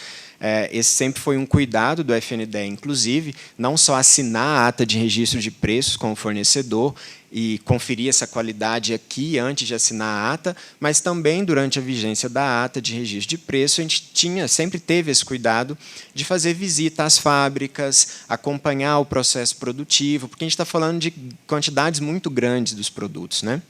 Esse sempre foi um cuidado do FNDE, inclusive, não só assinar a ata de registro de preços com o fornecedor e conferir essa qualidade aqui antes de assinar a ata, mas também, durante a vigência da ata de registro de preço, a gente sempre teve esse cuidado de fazer visita às fábricas, acompanhar o processo produtivo, porque a gente está falando de quantidades muito grandes dos produtos, né?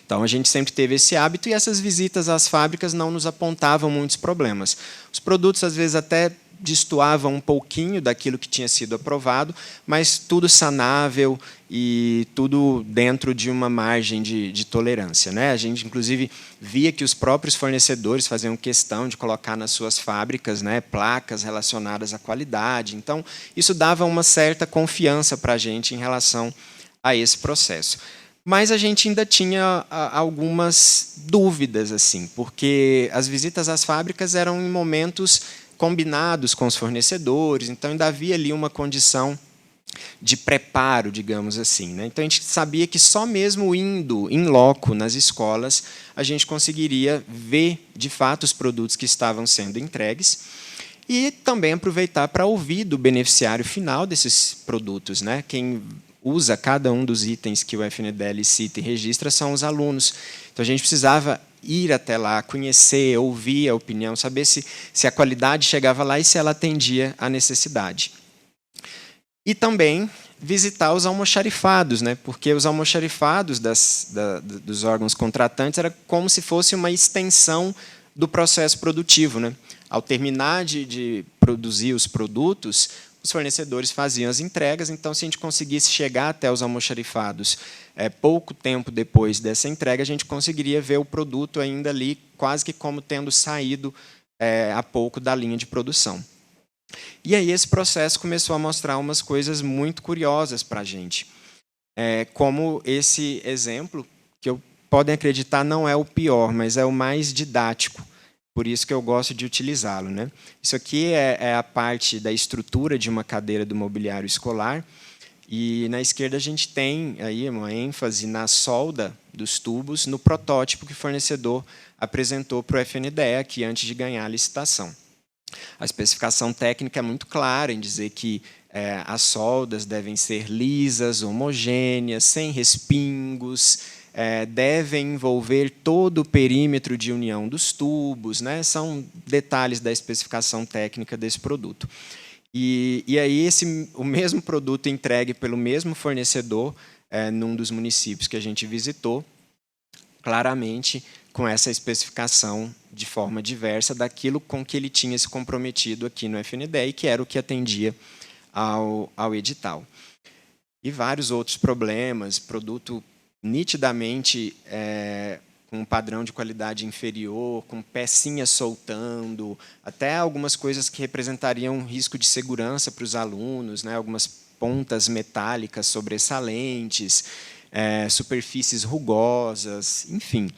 Então, a gente sempre teve esse hábito e essas visitas às fábricas não nos apontavam muitos problemas. Os produtos, às vezes, até destoavam um pouquinho daquilo que tinha sido aprovado, mas tudo sanável e tudo dentro de uma margem de tolerância, né? A gente, inclusive, via que os próprios fornecedores faziam questão de colocar nas suas fábricas, né, placas relacionadas à qualidade. Então, isso dava uma certa confiança para a gente em relação a esse processo. Mas a gente ainda tinha algumas dúvidas, assim, porque as visitas às fábricas eram em momentos combinados com os fornecedores, então ainda havia ali uma condição de preparo, digamos assim, né? Então a gente sabia que só mesmo indo in loco nas escolas a gente conseguiria ver de fato os produtos que estavam sendo entregues e também aproveitar para ouvir do beneficiário final desses produtos, né? Quem usa cada um dos itens que o FNDE cita e registra são os alunos. Então, a gente precisava ir até lá, conhecer, ouvir a opinião, saber se a qualidade chegava lá e se ela atendia à necessidade. E também visitar os almoxarifados, né? Porque os almoxarifados dos órgãos contratantes era como se fosse uma extensão do processo produtivo, né? Ao terminar de produzir os produtos, os fornecedores faziam as entregas, então, se a gente conseguisse chegar até os almoxarifados pouco tempo depois dessa entrega, a gente conseguiria ver o produto ainda ali, quase que como tendo saído há pouco da linha de produção. E aí esse processo começou a mostrar umas coisas muito curiosas para a gente, como esse exemplo, que podem acreditar não é o pior, mas é o mais didático. Por isso que eu gosto de utilizá-lo, né? Isso aqui é a parte da estrutura de uma cadeira do mobiliário escolar. E na esquerda a gente tem aí uma ênfase na solda dos tubos no protótipo que o fornecedor apresentou para o FNDE aqui antes de ganhar a licitação. A especificação técnica é muito clara em dizer que as soldas devem ser lisas, homogêneas, sem respingos, devem envolver todo o perímetro de união dos tubos, né? São detalhes da especificação técnica desse produto. E aí o mesmo produto entregue pelo mesmo fornecedor num dos municípios que a gente visitou, claramente com essa especificação de forma diversa daquilo com que ele tinha se comprometido aqui no FNDE, que era o que atendia ao edital. E vários outros problemas, produto nitidamente com um padrão de qualidade inferior, com pecinhas soltando, até algumas coisas que representariam um risco de segurança para os alunos, né? Algumas pontas metálicas sobressalentes, superfícies rugosas, enfim.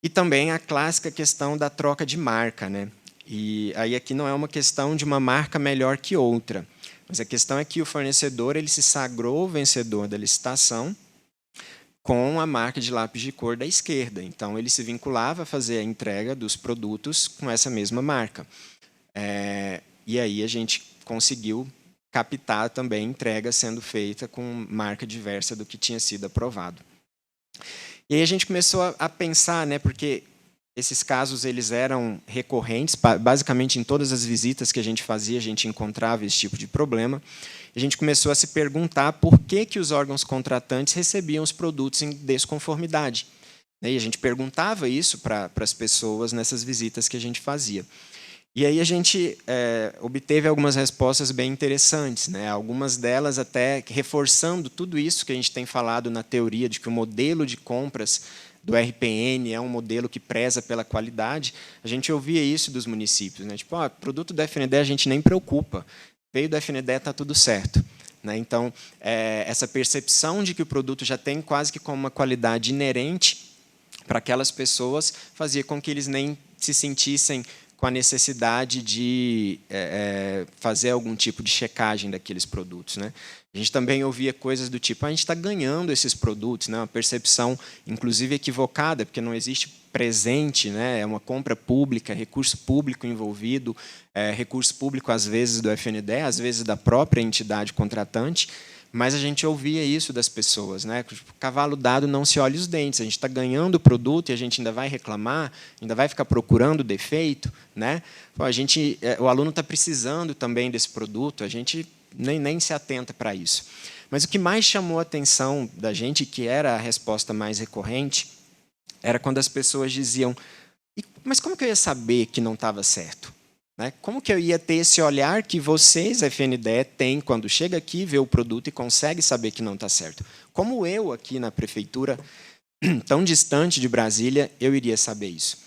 E também a clássica questão da troca de marca, né? E aí aqui não é uma questão de uma marca melhor que outra, mas a questão é que o fornecedor ele se sagrou vencedor da licitação com a marca de lápis de cor da esquerda. Então, ele se vinculava a fazer a entrega dos produtos com essa mesma marca. E aí a gente conseguiu captar também entrega sendo feita com marca diversa do que tinha sido aprovado. E aí a gente começou a pensar, né, porque esses casos eles eram recorrentes, basicamente em todas as visitas que a gente fazia, a gente encontrava esse tipo de problema. A gente começou a se perguntar por que os órgãos contratantes recebiam os produtos em desconformidade. E a gente perguntava isso para as pessoas nessas visitas que a gente fazia. E aí a gente obteve algumas respostas bem interessantes, né? Algumas delas até reforçando tudo isso que a gente tem falado na teoria, de que o modelo de compras do RPN é um modelo que preza pela qualidade. A gente ouvia isso dos municípios, né? Tipo, produto da FNDE a gente nem preocupa, veio da FNDE, está tudo certo. Né? Então, essa percepção de que o produto já tem quase que como uma qualidade inerente, para aquelas pessoas fazia com que eles nem se sentissem com a necessidade de fazer algum tipo de checagem daqueles produtos, né? A gente também ouvia coisas do tipo, a gente está ganhando esses produtos, né? Uma percepção, inclusive, equivocada, porque não existe presente, né? É uma compra pública, recurso público envolvido, recurso público, às vezes, do FNDE, às vezes, da própria entidade contratante, mas a gente ouvia isso das pessoas, né? Tipo, cavalo dado não se olha os dentes. A gente está ganhando o produto e a gente ainda vai reclamar, ainda vai ficar procurando defeito, né? O aluno está precisando também desse produto, a gente nem se atenta para isso. Mas o que mais chamou a atenção da gente, que era a resposta mais recorrente, era quando as pessoas diziam: mas como que eu ia saber que não estava certo? Como que eu ia ter esse olhar que vocês, a FNDE, têm quando chega aqui, vê o produto e consegue saber que não está certo? Como eu, aqui na prefeitura, tão distante de Brasília, eu iria saber isso?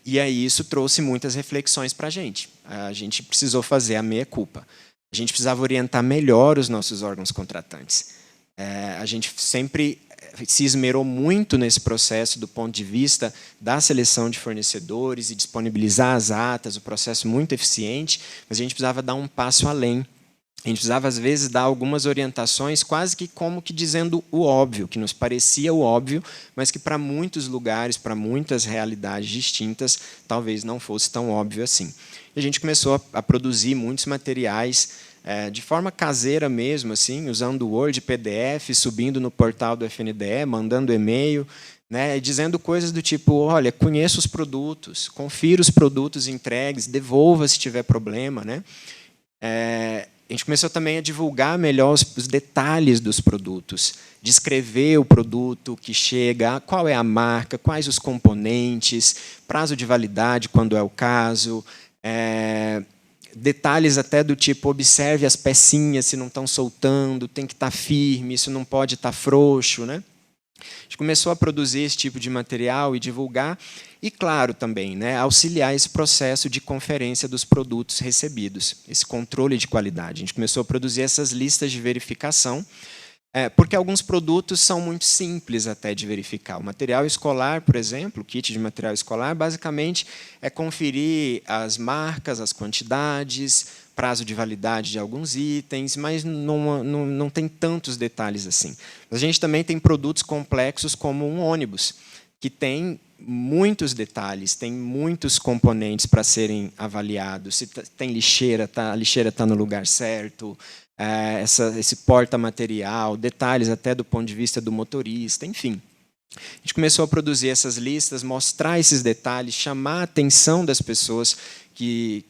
E aí isso trouxe muitas reflexões para a gente. A gente precisou fazer a meia-culpa. A gente precisava orientar melhor os nossos órgãos contratantes. A gente sempre se esmerou muito nesse processo do ponto de vista da seleção de fornecedores e disponibilizar as atas, o processo muito eficiente, mas a gente precisava dar um passo além. A gente precisava, às vezes, dar algumas orientações quase que como que dizendo o óbvio, que nos parecia o óbvio, mas que para muitos lugares, para muitas realidades distintas, talvez não fosse tão óbvio assim. E a gente começou a produzir muitos materiais de forma caseira mesmo, assim, usando o Word, PDF, subindo no portal do FNDE, mandando e-mail, né, dizendo coisas do tipo: olha, conheça os produtos, confira os produtos entregues, devolva se tiver problema, né? A gente começou também a divulgar melhor os detalhes dos produtos, descrever o produto que chega, qual é a marca, quais os componentes, prazo de validade, quando é o caso, detalhes até do tipo: observe as pecinhas, se não estão soltando, tem que estar firme, isso não pode estar frouxo, né? A gente começou a produzir esse tipo de material e divulgar, e, claro, também, né, auxiliar esse processo de conferência dos produtos recebidos, esse controle de qualidade. A gente começou a produzir essas listas de verificação, porque alguns produtos são muito simples até de verificar. O material escolar, por exemplo, o kit de material escolar, basicamente é conferir as marcas, as quantidades, prazo de validade de alguns itens, mas não tem tantos detalhes assim. A gente também tem produtos complexos como um ônibus, que tem muitos detalhes, tem muitos componentes para serem avaliados. Se tem lixeira, a lixeira está no lugar certo, esse porta-material, detalhes até do ponto de vista do motorista, enfim. A gente começou a produzir essas listas, mostrar esses detalhes, chamar a atenção das pessoas que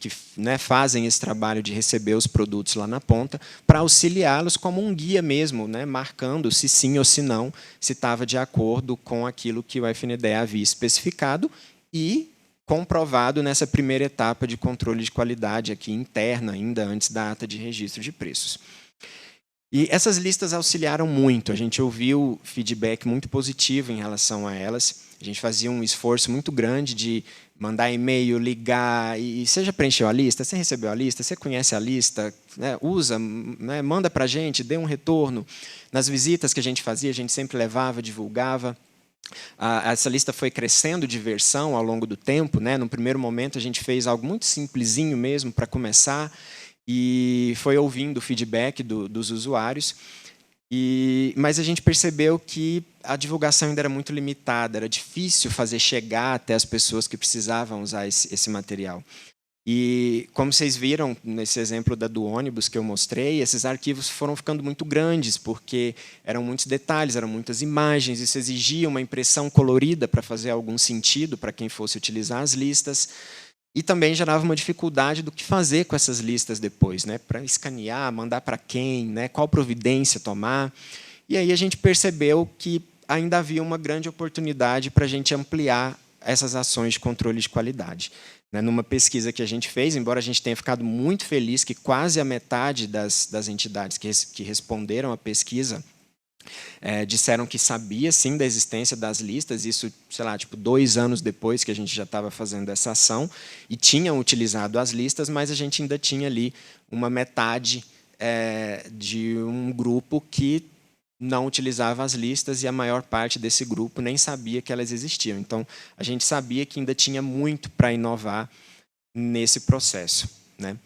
fazem esse trabalho de receber os produtos lá na ponta, para auxiliá-los como um guia mesmo, né, marcando se sim ou se não, se estava de acordo com aquilo que o FNDE havia especificado e comprovado nessa primeira etapa de controle de qualidade aqui interna, ainda antes da ata de registro de preços. E essas listas auxiliaram muito, a gente ouviu feedback muito positivo em relação a elas, a gente fazia um esforço muito grande de mandar e-mail, ligar, e você já preencheu a lista, você recebeu a lista, você conhece a lista, né, usa, né, manda para a gente, dê um retorno. Nas visitas que a gente fazia, a gente sempre levava, divulgava. Essa lista foi crescendo de versão ao longo do tempo, né? No primeiro momento, a gente fez algo muito simplesinho mesmo para começar, e foi ouvindo o feedback dos usuários, mas a gente percebeu que a divulgação ainda era muito limitada, era difícil fazer chegar até as pessoas que precisavam usar esse material. E, como vocês viram nesse exemplo do ônibus que eu mostrei, esses arquivos foram ficando muito grandes, porque eram muitos detalhes, eram muitas imagens, isso exigia uma impressão colorida para fazer algum sentido para quem fosse utilizar as listas. E também gerava uma dificuldade do que fazer com essas listas depois, né? Para escanear, mandar para quem, né? Qual providência tomar. E aí a gente percebeu que ainda havia uma grande oportunidade para a gente ampliar essas ações de controle de qualidade. Numa pesquisa que a gente fez, embora a gente tenha ficado muito feliz que quase a metade das entidades que responderam à pesquisa disseram que sabia, sim, da existência das listas, isso, sei lá, tipo 2 anos depois que a gente já estava fazendo essa ação, e tinham utilizado as listas, mas a gente ainda tinha ali uma metade de um grupo que não utilizava as listas e a maior parte desse grupo nem sabia que elas existiam. Então, a gente sabia que ainda tinha muito para inovar nesse processo, né?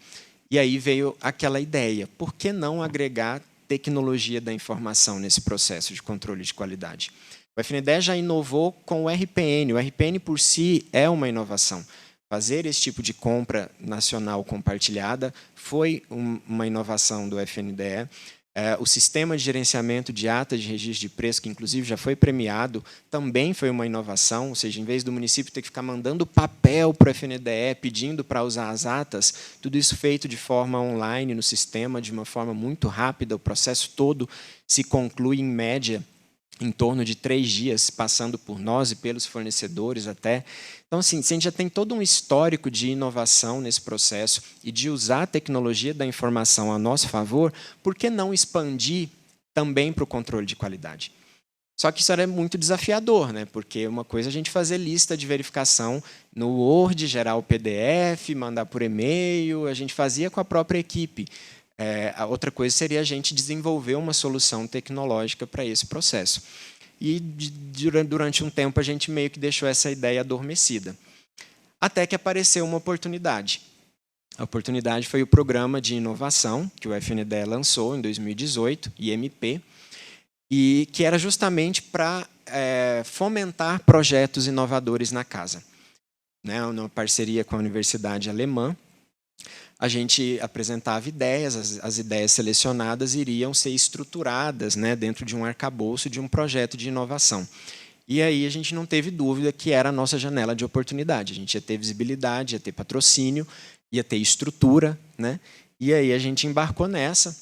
E aí veio aquela ideia, por que não agregar tecnologia da informação nesse processo de controle de qualidade? O FNDE já inovou com o RPN. O RPN, por si, é uma inovação. Fazer esse tipo de compra nacional compartilhada foi uma inovação do FNDE. O sistema de gerenciamento de ata de registro de preço, que inclusive já foi premiado, também foi uma inovação, ou seja, em vez do município ter que ficar mandando papel para o FNDE, pedindo para usar as atas, tudo isso feito de forma online no sistema, de uma forma muito rápida, o processo todo se conclui, em média, em torno de 3 dias, passando por nós e pelos fornecedores até. Então, assim, se a gente já tem todo um histórico de inovação nesse processo e de usar a tecnologia da informação a nosso favor, por que não expandir também para o controle de qualidade? Só que isso era muito desafiador, né? Porque uma coisa é a gente fazer lista de verificação no Word, gerar o PDF, mandar por e-mail, a gente fazia com a própria equipe. A outra coisa seria a gente desenvolver uma solução tecnológica para esse processo. E, durante um tempo, a gente meio que deixou essa ideia adormecida. Até que apareceu uma oportunidade. A oportunidade foi o Programa de Inovação, que o FNDE lançou em 2018, IMP, e que era justamente para fomentar projetos inovadores na casa. Né, uma parceria com a Universidade Alemã, a gente apresentava ideias, as ideias selecionadas iriam ser estruturadas, né, dentro de um arcabouço de um projeto de inovação. E aí a gente não teve dúvida que era a nossa janela de oportunidade. A gente ia ter visibilidade, ia ter patrocínio, ia ter estrutura, né? E aí a gente embarcou nessa.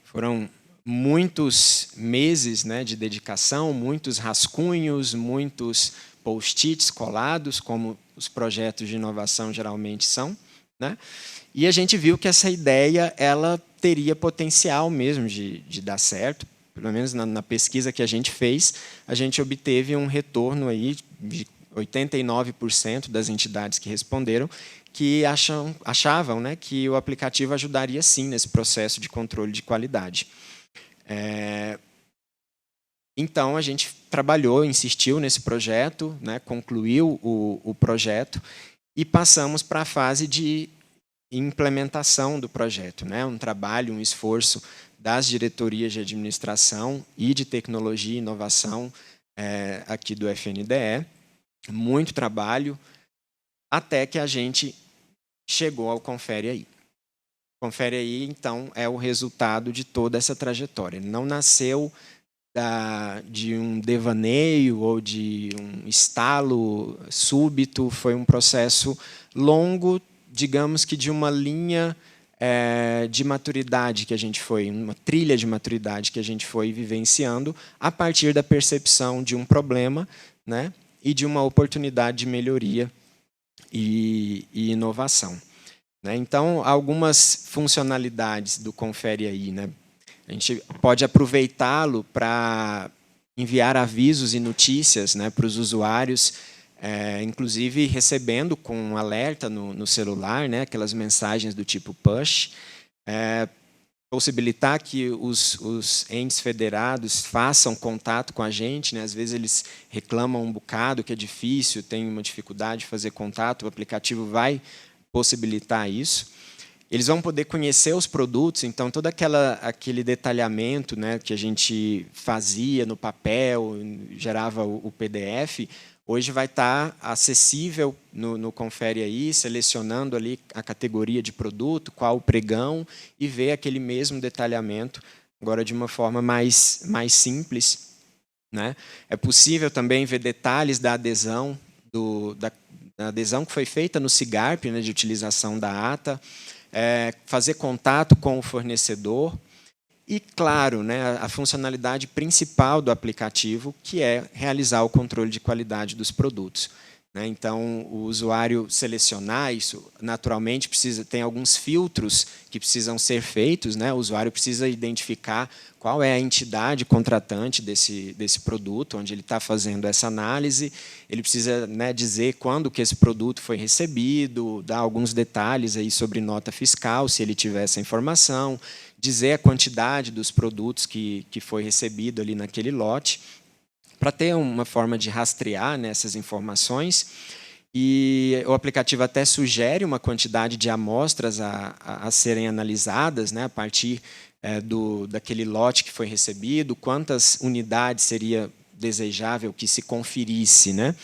Foram muitos meses, né, de dedicação, muitos rascunhos, muitos post-its colados, como os projetos de inovação geralmente são. Né? E a gente viu que essa ideia ela teria potencial mesmo de dar certo. Pelo menos na pesquisa que a gente fez, a gente obteve um retorno aí de 89% das entidades que responderam que achavam, né, que o aplicativo ajudaria sim nesse processo de controle de qualidade. Então, a gente trabalhou, insistiu nesse projeto, né, concluiu o projeto, e passamos para a fase de implementação do projeto, né? Um trabalho, um esforço das diretorias de administração e de tecnologia e inovação aqui do FNDE, muito trabalho, até que a gente chegou ao Confere Aí. Confere Aí, então, é o resultado de toda essa trajetória. Ele não nasceu de um devaneio ou de um estalo súbito, foi um processo longo, digamos que de uma linha de maturidade que a gente foi, uma trilha de maturidade que a gente foi vivenciando a partir da percepção de um problema, né, e de uma oportunidade de melhoria e inovação. Né? Então, algumas funcionalidades do Confere Aí, né? A gente pode aproveitá-lo para enviar avisos e notícias, né, para os usuários, inclusive recebendo com um alerta no celular, né, aquelas mensagens do tipo push, possibilitar que os entes federados façam contato com a gente. Né, às vezes eles reclamam um bocado que é difícil, tem uma dificuldade de fazer contato, o aplicativo vai possibilitar isso. Eles vão poder conhecer os produtos, então todo aquele detalhamento, né, que a gente fazia no papel, gerava o PDF, hoje vai estar acessível no Confere Aí, selecionando ali a categoria de produto, qual o pregão, e ver aquele mesmo detalhamento, agora de uma forma mais simples. Né? É possível também ver detalhes da adesão, da adesão que foi feita no SIGARP, né, de utilização da ata, fazer contato com o fornecedor e, claro, né, a funcionalidade principal do aplicativo, que é realizar o controle de qualidade dos produtos. Né? Então, o usuário selecionar isso, naturalmente, tem alguns filtros que precisam ser feitos. Né? O usuário precisa identificar qual é a entidade contratante desse produto, onde ele está fazendo essa análise. Ele precisa, né, dizer quando que esse produto foi recebido, dar alguns detalhes aí sobre nota fiscal, se ele tiver essa informação, dizer a quantidade dos produtos que foi recebido ali naquele lote, para ter uma forma de rastrear, né, essas informações. E o aplicativo até sugere uma quantidade de amostras a serem analisadas, né, a partir daquele lote que foi recebido, quantas unidades seria desejável que se conferisse, né?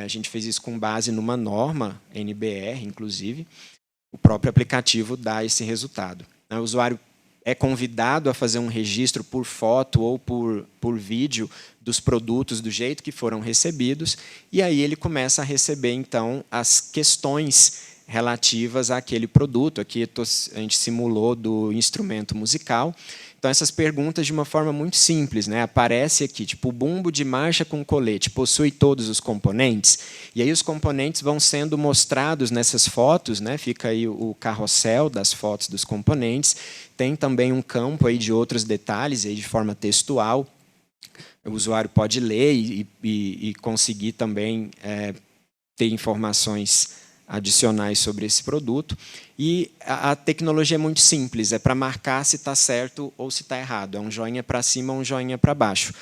A gente fez isso com base numa norma, NBR, inclusive. O próprio aplicativo dá esse resultado. O usuário é convidado a fazer um registro por foto ou por vídeo dos produtos do jeito que foram recebidos, e aí ele começa a receber, então, as questões relativas àquele produto. Aqui a gente simulou do instrumento musical. Então, essas perguntas, de uma forma muito simples, né? Aparece aqui, tipo, o bumbo de marcha com colete possui todos os componentes? E aí os componentes vão sendo mostrados nessas fotos, né? Fica aí o carrossel das fotos dos componentes. Tem também um campo aí de outros detalhes, aí de forma textual. O usuário pode ler e conseguir também ter informações adicionais sobre esse produto. E a tecnologia é muito simples, é para marcar se está certo ou se está errado. É um joinha para cima ou um joinha para baixo.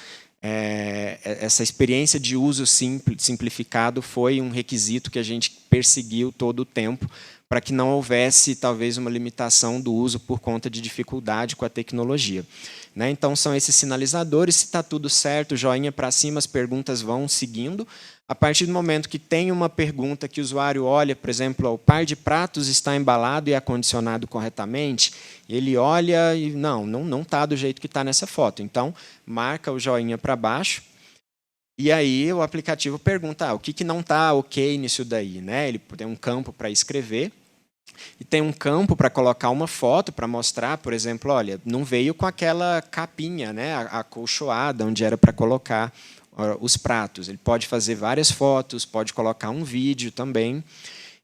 Essa experiência de uso simplificado foi um requisito que a gente perseguiu todo o tempo, para que não houvesse, talvez, uma limitação do uso por conta de dificuldade com a tecnologia. Então, são esses sinalizadores. Se está tudo certo, joinha para cima, as perguntas vão seguindo. A partir do momento que tem uma pergunta que o usuário olha, por exemplo, o par de pratos está embalado e acondicionado corretamente, ele olha e não está do jeito que está nessa foto. Então, marca o joinha para baixo, e aí o aplicativo pergunta o que não está ok nisso daí. Ele tem um campo para escrever, e tem um campo para colocar uma foto, para mostrar, por exemplo, olha, não veio com aquela capinha, acolchoada, onde era para colocar os pratos. Ele pode fazer várias fotos, pode colocar um vídeo também.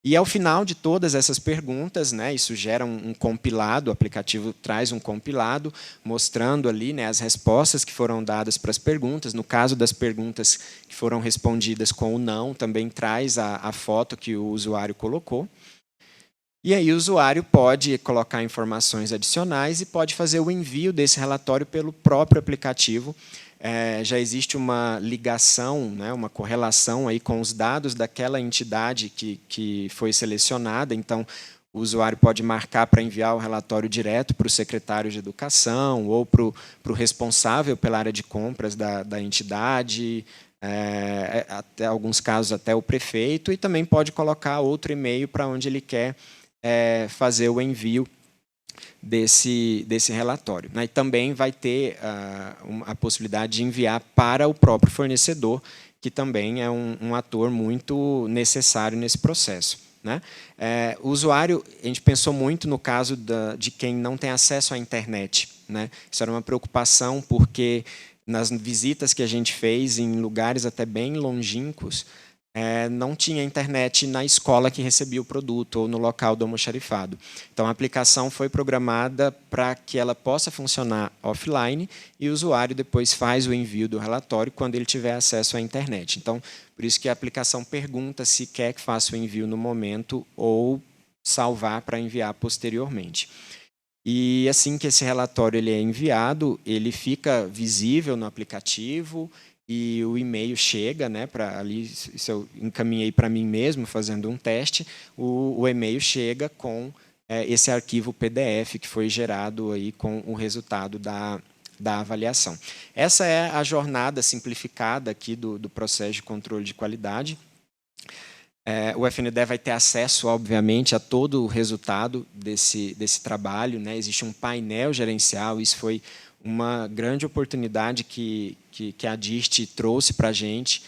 E, ao final de todas essas perguntas, isso gera um compilado, o aplicativo traz um compilado, mostrando ali as respostas que foram dadas para as perguntas. No caso das perguntas que foram respondidas com o não, também traz a foto que o usuário colocou. E aí o usuário pode colocar informações adicionais e pode fazer o envio desse relatório pelo próprio aplicativo. Já existe uma ligação, uma correlação aí com os dados daquela entidade que foi selecionada. Então, o usuário pode marcar para enviar o relatório direto para o secretário de Educação ou para o responsável pela área de compras da entidade, até alguns casos até o prefeito, e também pode colocar outro e-mail para onde ele quer fazer o envio desse relatório. E também vai ter a possibilidade de enviar para o próprio fornecedor, que também é um ator muito necessário nesse processo. O usuário, a gente pensou muito no caso de quem não tem acesso à internet. Isso era uma preocupação, porque nas visitas que a gente fez em lugares até bem longínquos, não tinha internet na escola que recebia o produto ou no local do almoxarifado. Então, a aplicação foi programada para que ela possa funcionar offline e o usuário depois faz o envio do relatório quando ele tiver acesso à internet. Então, por isso que a aplicação pergunta se quer que faça o envio no momento ou salvar para enviar posteriormente. E assim que esse relatório ele é enviado, ele fica visível no aplicativo, e o e-mail chega, para ali, isso eu encaminhei para mim mesmo, fazendo um teste, o e-mail chega com esse arquivo PDF que foi gerado aí com o resultado da avaliação. Essa é a jornada simplificada aqui do processo de controle de qualidade. O FNDE vai ter acesso, obviamente, a todo o resultado desse trabalho. Existe um painel gerencial, isso foi uma grande oportunidade que a DIRT trouxe para a gente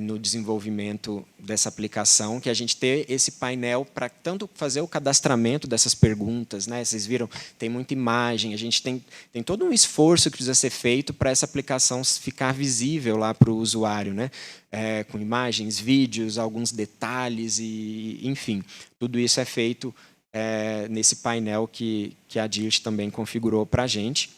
no desenvolvimento dessa aplicação, que a gente ter esse painel para tanto fazer o cadastramento dessas perguntas. Vocês viram, tem muita imagem, a gente tem todo um esforço que precisa ser feito para essa aplicação ficar visível lá para o usuário, com imagens, vídeos, alguns detalhes, e enfim, tudo isso é feito nesse painel que a DIRT também configurou para a gente.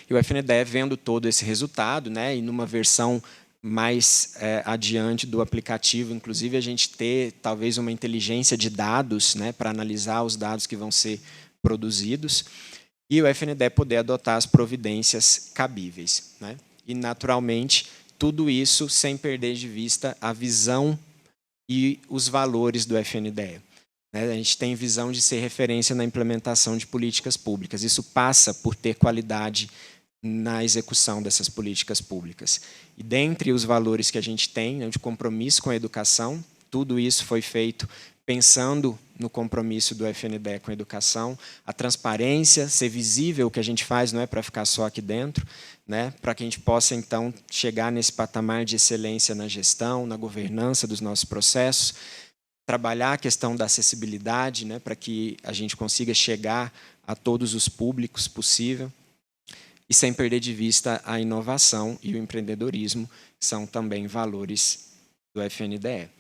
E o FNDE, vendo todo esse resultado, e numa versão mais adiante do aplicativo, inclusive a gente ter talvez uma inteligência de dados, para analisar os dados que vão ser produzidos. e o FNDE poder adotar as providências cabíveis, né? E, naturalmente, tudo isso sem perder de vista a visão e os valores do FNDE. A gente tem visão de ser referência na implementação de políticas públicas. Isso passa por ter qualidade na execução dessas políticas públicas. E dentre os valores que a gente tem, né, de compromisso com a educação, tudo isso foi feito pensando no compromisso do FNDE com a educação, a transparência, ser visível o que a gente faz, não é para ficar só aqui dentro, né, para que a gente possa, então, chegar nesse patamar de excelência na gestão, na governança dos nossos processos, trabalhar a questão da acessibilidade, né, para que a gente consiga chegar a todos os públicos possível, e sem perder de vista a inovação e o empreendedorismo, que são também valores do FNDE.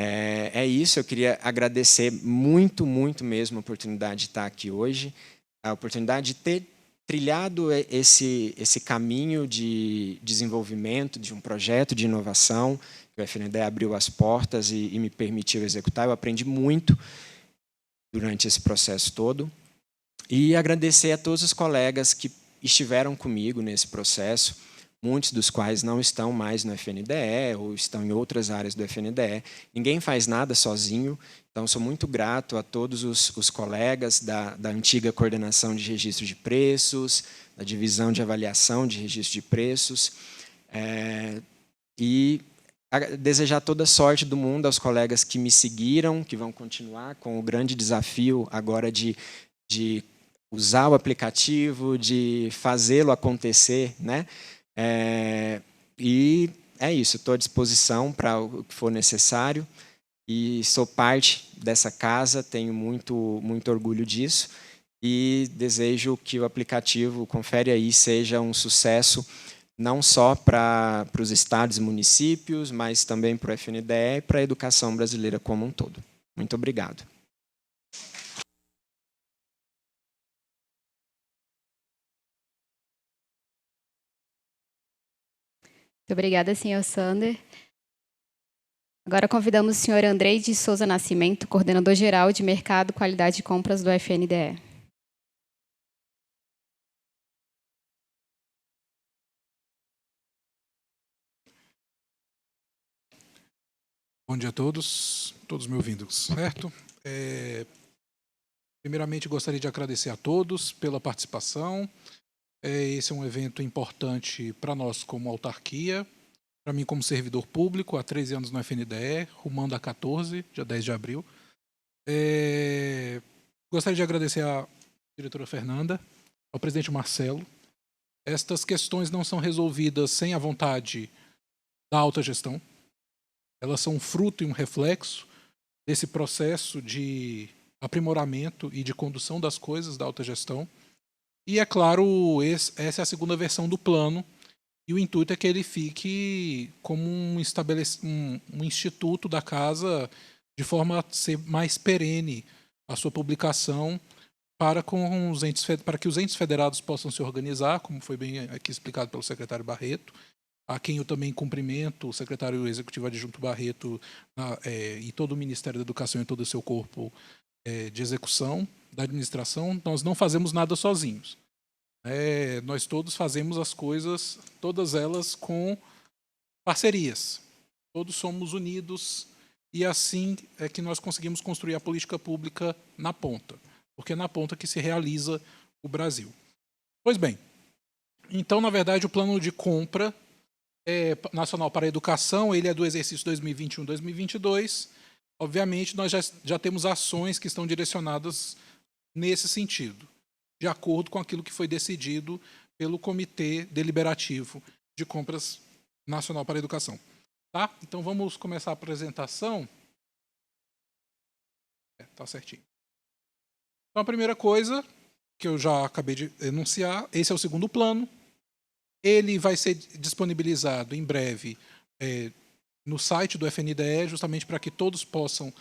É isso, eu queria agradecer muito, muito mesmo a oportunidade de estar aqui hoje, a oportunidade de ter trilhado esse caminho de desenvolvimento de um projeto de inovação, que o FNDE abriu as portas e me permitiu executar. Eu aprendi muito durante esse processo todo. E agradecer a todos os colegas que estiveram comigo nesse processo, muitos dos quais não estão mais no FNDE ou estão em outras áreas do FNDE. Ninguém faz nada sozinho, então sou muito grato a todos os colegas da antiga coordenação de registro de preços, da divisão de avaliação de registro de preços, e desejar toda a sorte do mundo aos colegas que me seguiram, que vão continuar com o grande desafio agora de usar o aplicativo, de fazê-lo acontecer, né? E é isso, estou à disposição para o que for necessário e sou parte dessa casa, tenho muito, muito orgulho disso e desejo que o aplicativo Confere Aí seja um sucesso não só para os estados e municípios, mas também para o FNDE e para a educação brasileira como um todo. Muito obrigado. Muito obrigada, senhor Sander. Agora convidamos o senhor Andrei de Souza Nascimento, coordenador-geral de Mercado, Qualidade e Compras do FNDE. Bom dia a todos me ouvindo, certo? Primeiramente, gostaria de agradecer a todos pela participação. Esse é um evento importante para nós como autarquia, para mim como servidor público, há 13 anos no FNDE, rumando a 14, dia 10 de abril. Gostaria de agradecer à diretora Fernanda, ao presidente Marcelo. Estas questões não são resolvidas sem a vontade da alta gestão. Elas são um fruto e um reflexo desse processo de aprimoramento e de condução das coisas da alta gestão. E, é claro, essa é a segunda versão do plano, e o intuito é que ele fique como um instituto da casa, de forma a ser mais perene a sua publicação, para que os entes federados possam se organizar, como foi bem aqui explicado pelo secretário Barreto, a quem eu também cumprimento, o secretário executivo adjunto Barreto e todo o Ministério da Educação e todo o seu corpo de execução da administração. Nós não fazemos nada sozinhos. Nós todos fazemos as coisas, todas elas com parcerias. Todos somos unidos e assim é que nós conseguimos construir a política pública na ponta, porque é na ponta que se realiza o Brasil. Pois bem, então, na verdade, o plano de compra nacional para a educação, ele é do exercício 2021-2022. Obviamente, nós já temos ações que estão direcionadas nesse sentido, de acordo com aquilo que foi decidido pelo Comitê Deliberativo de Compras Nacional para a Educação. Tá? Então, vamos começar a apresentação. Tá certinho. Então, a primeira coisa que eu já acabei de enunciar, esse é o segundo plano. Ele vai ser disponibilizado em breve no site do FNDE, justamente para que todos possam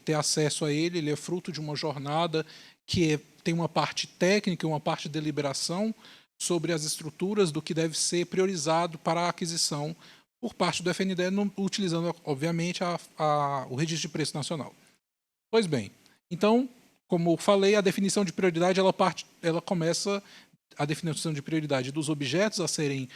ter acesso a ele. Ele é fruto de uma jornada que tem uma parte técnica e uma parte de deliberação sobre as estruturas do que deve ser priorizado para a aquisição por parte do FNDE, utilizando, obviamente, o registro de preço nacional. Pois bem, então, como falei, a definição de prioridade ela começa a definição de prioridade dos objetos a serem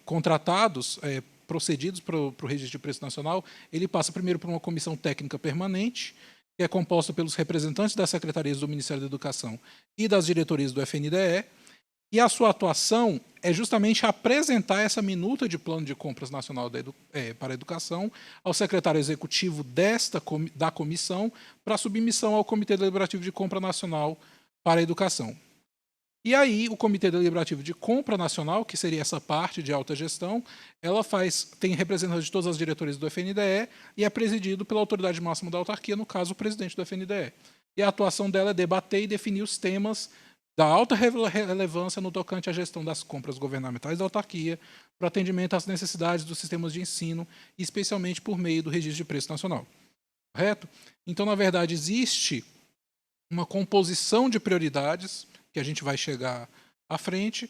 contratados, procedidos para o registro de preço nacional. Ele passa primeiro por uma comissão técnica permanente, que é composta pelos representantes das secretarias do Ministério da Educação e das diretorias do FNDE, e a sua atuação é justamente apresentar essa minuta de plano de compras nacional para a educação ao secretário executivo da comissão para submissão ao Comitê Deliberativo de Compra Nacional para a Educação. E aí, o Comitê Deliberativo de Compra Nacional, que seria essa parte de alta gestão, tem representantes de todas as diretorias do FNDE e é presidido pela autoridade máxima da autarquia, no caso, o presidente do FNDE. E a atuação dela é debater e definir os temas da alta relevância no tocante à gestão das compras governamentais da autarquia, para atendimento às necessidades dos sistemas de ensino, especialmente por meio do Registro de Preço Nacional. Correto? Então, na verdade, existe uma composição de prioridades, que a gente vai chegar à frente,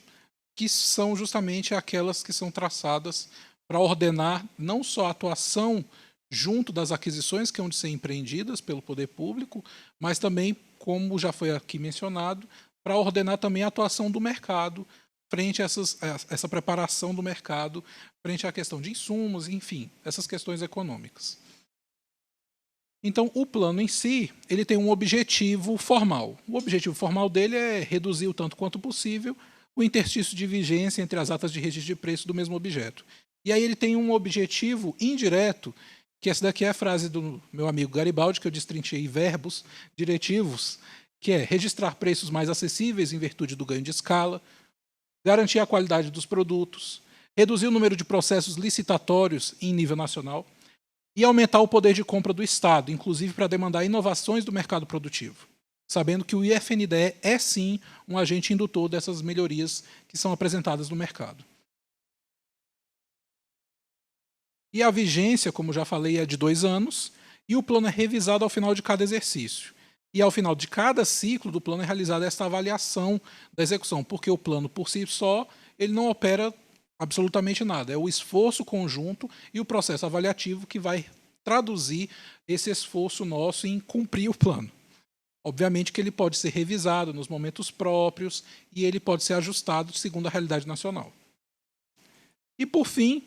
que são justamente aquelas que são traçadas para ordenar não só a atuação junto das aquisições que hão de ser empreendidas pelo poder público, mas também, como já foi aqui mencionado, para ordenar também a atuação do mercado frente a essa preparação do mercado, frente à questão de insumos, enfim, essas questões econômicas. Então, o plano em si, ele tem um objetivo formal. O objetivo formal dele é reduzir o tanto quanto possível o interstício de vigência entre as atas de registro de preço do mesmo objeto. E aí ele tem um objetivo indireto, que essa daqui é a frase do meu amigo Garibaldi, que eu destrinchei verbos diretivos, que é registrar preços mais acessíveis em virtude do ganho de escala, garantir a qualidade dos produtos, reduzir o número de processos licitatórios em nível nacional e aumentar o poder de compra do Estado, inclusive para demandar inovações do mercado produtivo, sabendo que o IFNDE é, sim, um agente indutor dessas melhorias que são apresentadas no mercado. E a vigência, como já falei, é de 2 anos, e o plano é revisado ao final de cada exercício. E ao final de cada ciclo do plano é realizada esta avaliação da execução, porque o plano por si só ele não opera absolutamente nada. É o esforço conjunto e o processo avaliativo que vai traduzir esse esforço nosso em cumprir o plano. Obviamente que ele pode ser revisado nos momentos próprios e ele pode ser ajustado segundo a realidade nacional. E, por fim,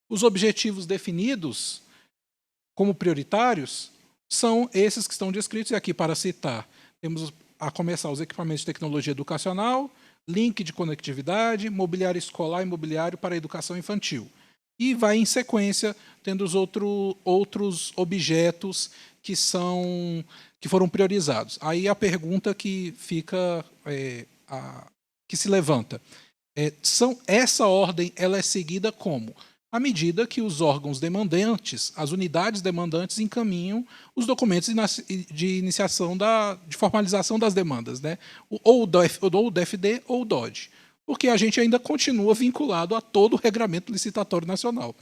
os objetivos definidos como prioritários são esses que estão descritos, e aqui para citar, temos a começar os equipamentos de tecnologia educacional, link de conectividade, mobiliário escolar e mobiliário para a educação infantil. E vai em sequência, tendo os outros objetos que foram priorizados. Aí a pergunta que fica, que se levanta, essa ordem ela é seguida como? À medida que os órgãos demandantes, as unidades demandantes, encaminham os documentos de iniciação, de formalização das demandas, né? ou o DFD ou o DOD, porque a gente ainda continua vinculado a todo o regramento licitatório nacional.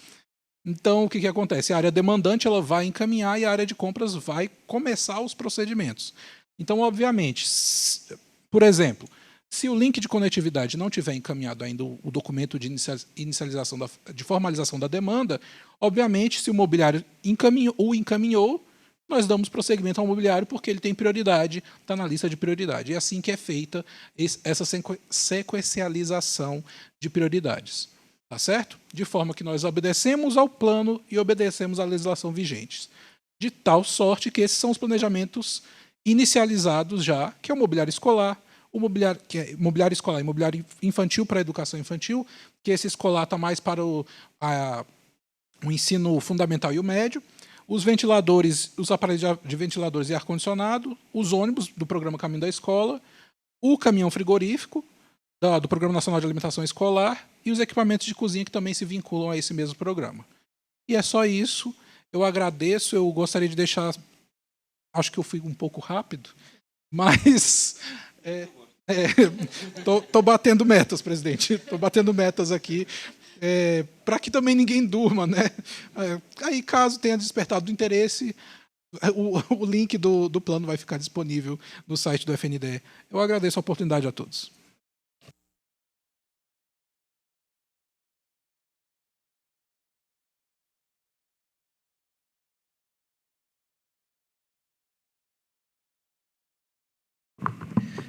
Então, o que acontece? A área demandante ela vai encaminhar e a área de compras vai começar os procedimentos. Então, obviamente, por exemplo, se o link de conectividade não tiver encaminhado ainda o documento de inicialização de formalização da demanda, obviamente, se o mobiliário encaminhou, nós damos prosseguimento ao mobiliário porque ele tem prioridade, está na lista de prioridade. É assim que é feita essa sequencialização de prioridades. Tá certo? De forma que nós obedecemos ao plano e obedecemos à legislação vigente. De tal sorte que esses são os planejamentos inicializados já, que é o mobiliário escolar, que é mobiliário escolar e mobiliário infantil para a educação infantil, que esse escolar está mais para o ensino fundamental e o médio, os ventiladores, os aparelhos de ventiladores e ar-condicionado, os ônibus do programa Caminho da Escola, o caminhão frigorífico do Programa Nacional de Alimentação Escolar e os equipamentos de cozinha que também se vinculam a esse mesmo programa. E é só isso. Eu agradeço, eu gostaria de deixar... Acho que eu fui um pouco rápido, mas... Tô batendo metas, presidente. Estou batendo metas aqui, para que também ninguém durma, né? Aí, caso tenha despertado interesse, o link do plano vai ficar disponível no site do FNDE. Eu agradeço a oportunidade a todos.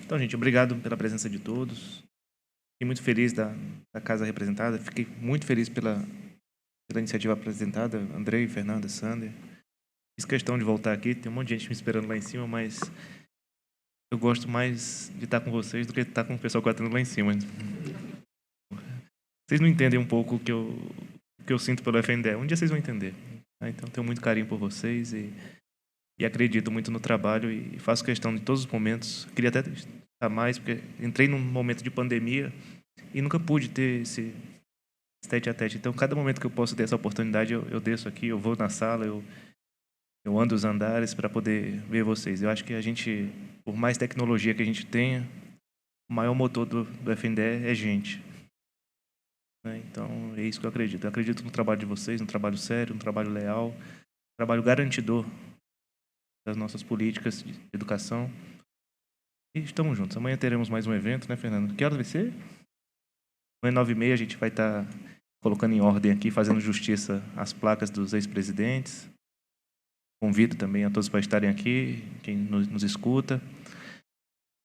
Então, gente, obrigado pela presença de todos. Fiquei muito feliz da casa representada. Fiquei muito feliz pela iniciativa apresentada. Andrei, Fernanda, Sander. Fiz questão de voltar aqui. Tem um monte de gente me esperando lá em cima, mas eu gosto mais de estar com vocês do que de estar com o pessoal que está lá em cima. Vocês não entendem um pouco o que eu sinto pelo FNDE. Um dia vocês vão entender. Então, tenho muito carinho por vocês e acredito muito no trabalho e faço questão de todos os momentos. Queria até estar mais, porque entrei num momento de pandemia e nunca pude ter esse tete-a-tete. Então, cada momento que eu posso ter essa oportunidade, eu desço aqui, eu vou na sala, eu ando os andares para poder ver vocês. Eu acho que a gente, por mais tecnologia que a gente tenha, o maior motor do FNDE é gente. Então, é isso que eu acredito. Eu acredito no trabalho de vocês, no trabalho sério, no trabalho leal, no trabalho garantidor das nossas políticas de educação. E estamos juntos. Amanhã teremos mais um evento, né, Fernando? Que horas vai ser? Amanhã, 9h30, a gente vai estar colocando em ordem aqui, fazendo justiça às placas dos ex-presidentes. Convido também a todos para estarem aqui, quem nos escuta.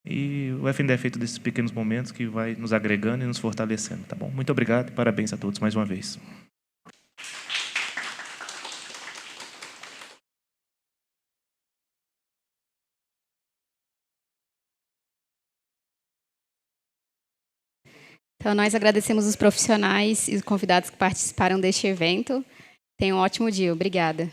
E o FNDE é feito desses pequenos momentos que vai nos agregando e nos fortalecendo, tá bom? Muito obrigado e parabéns a todos mais uma vez. Então, nós agradecemos os profissionais e os convidados que participaram deste evento. Tenham um ótimo dia. Obrigada.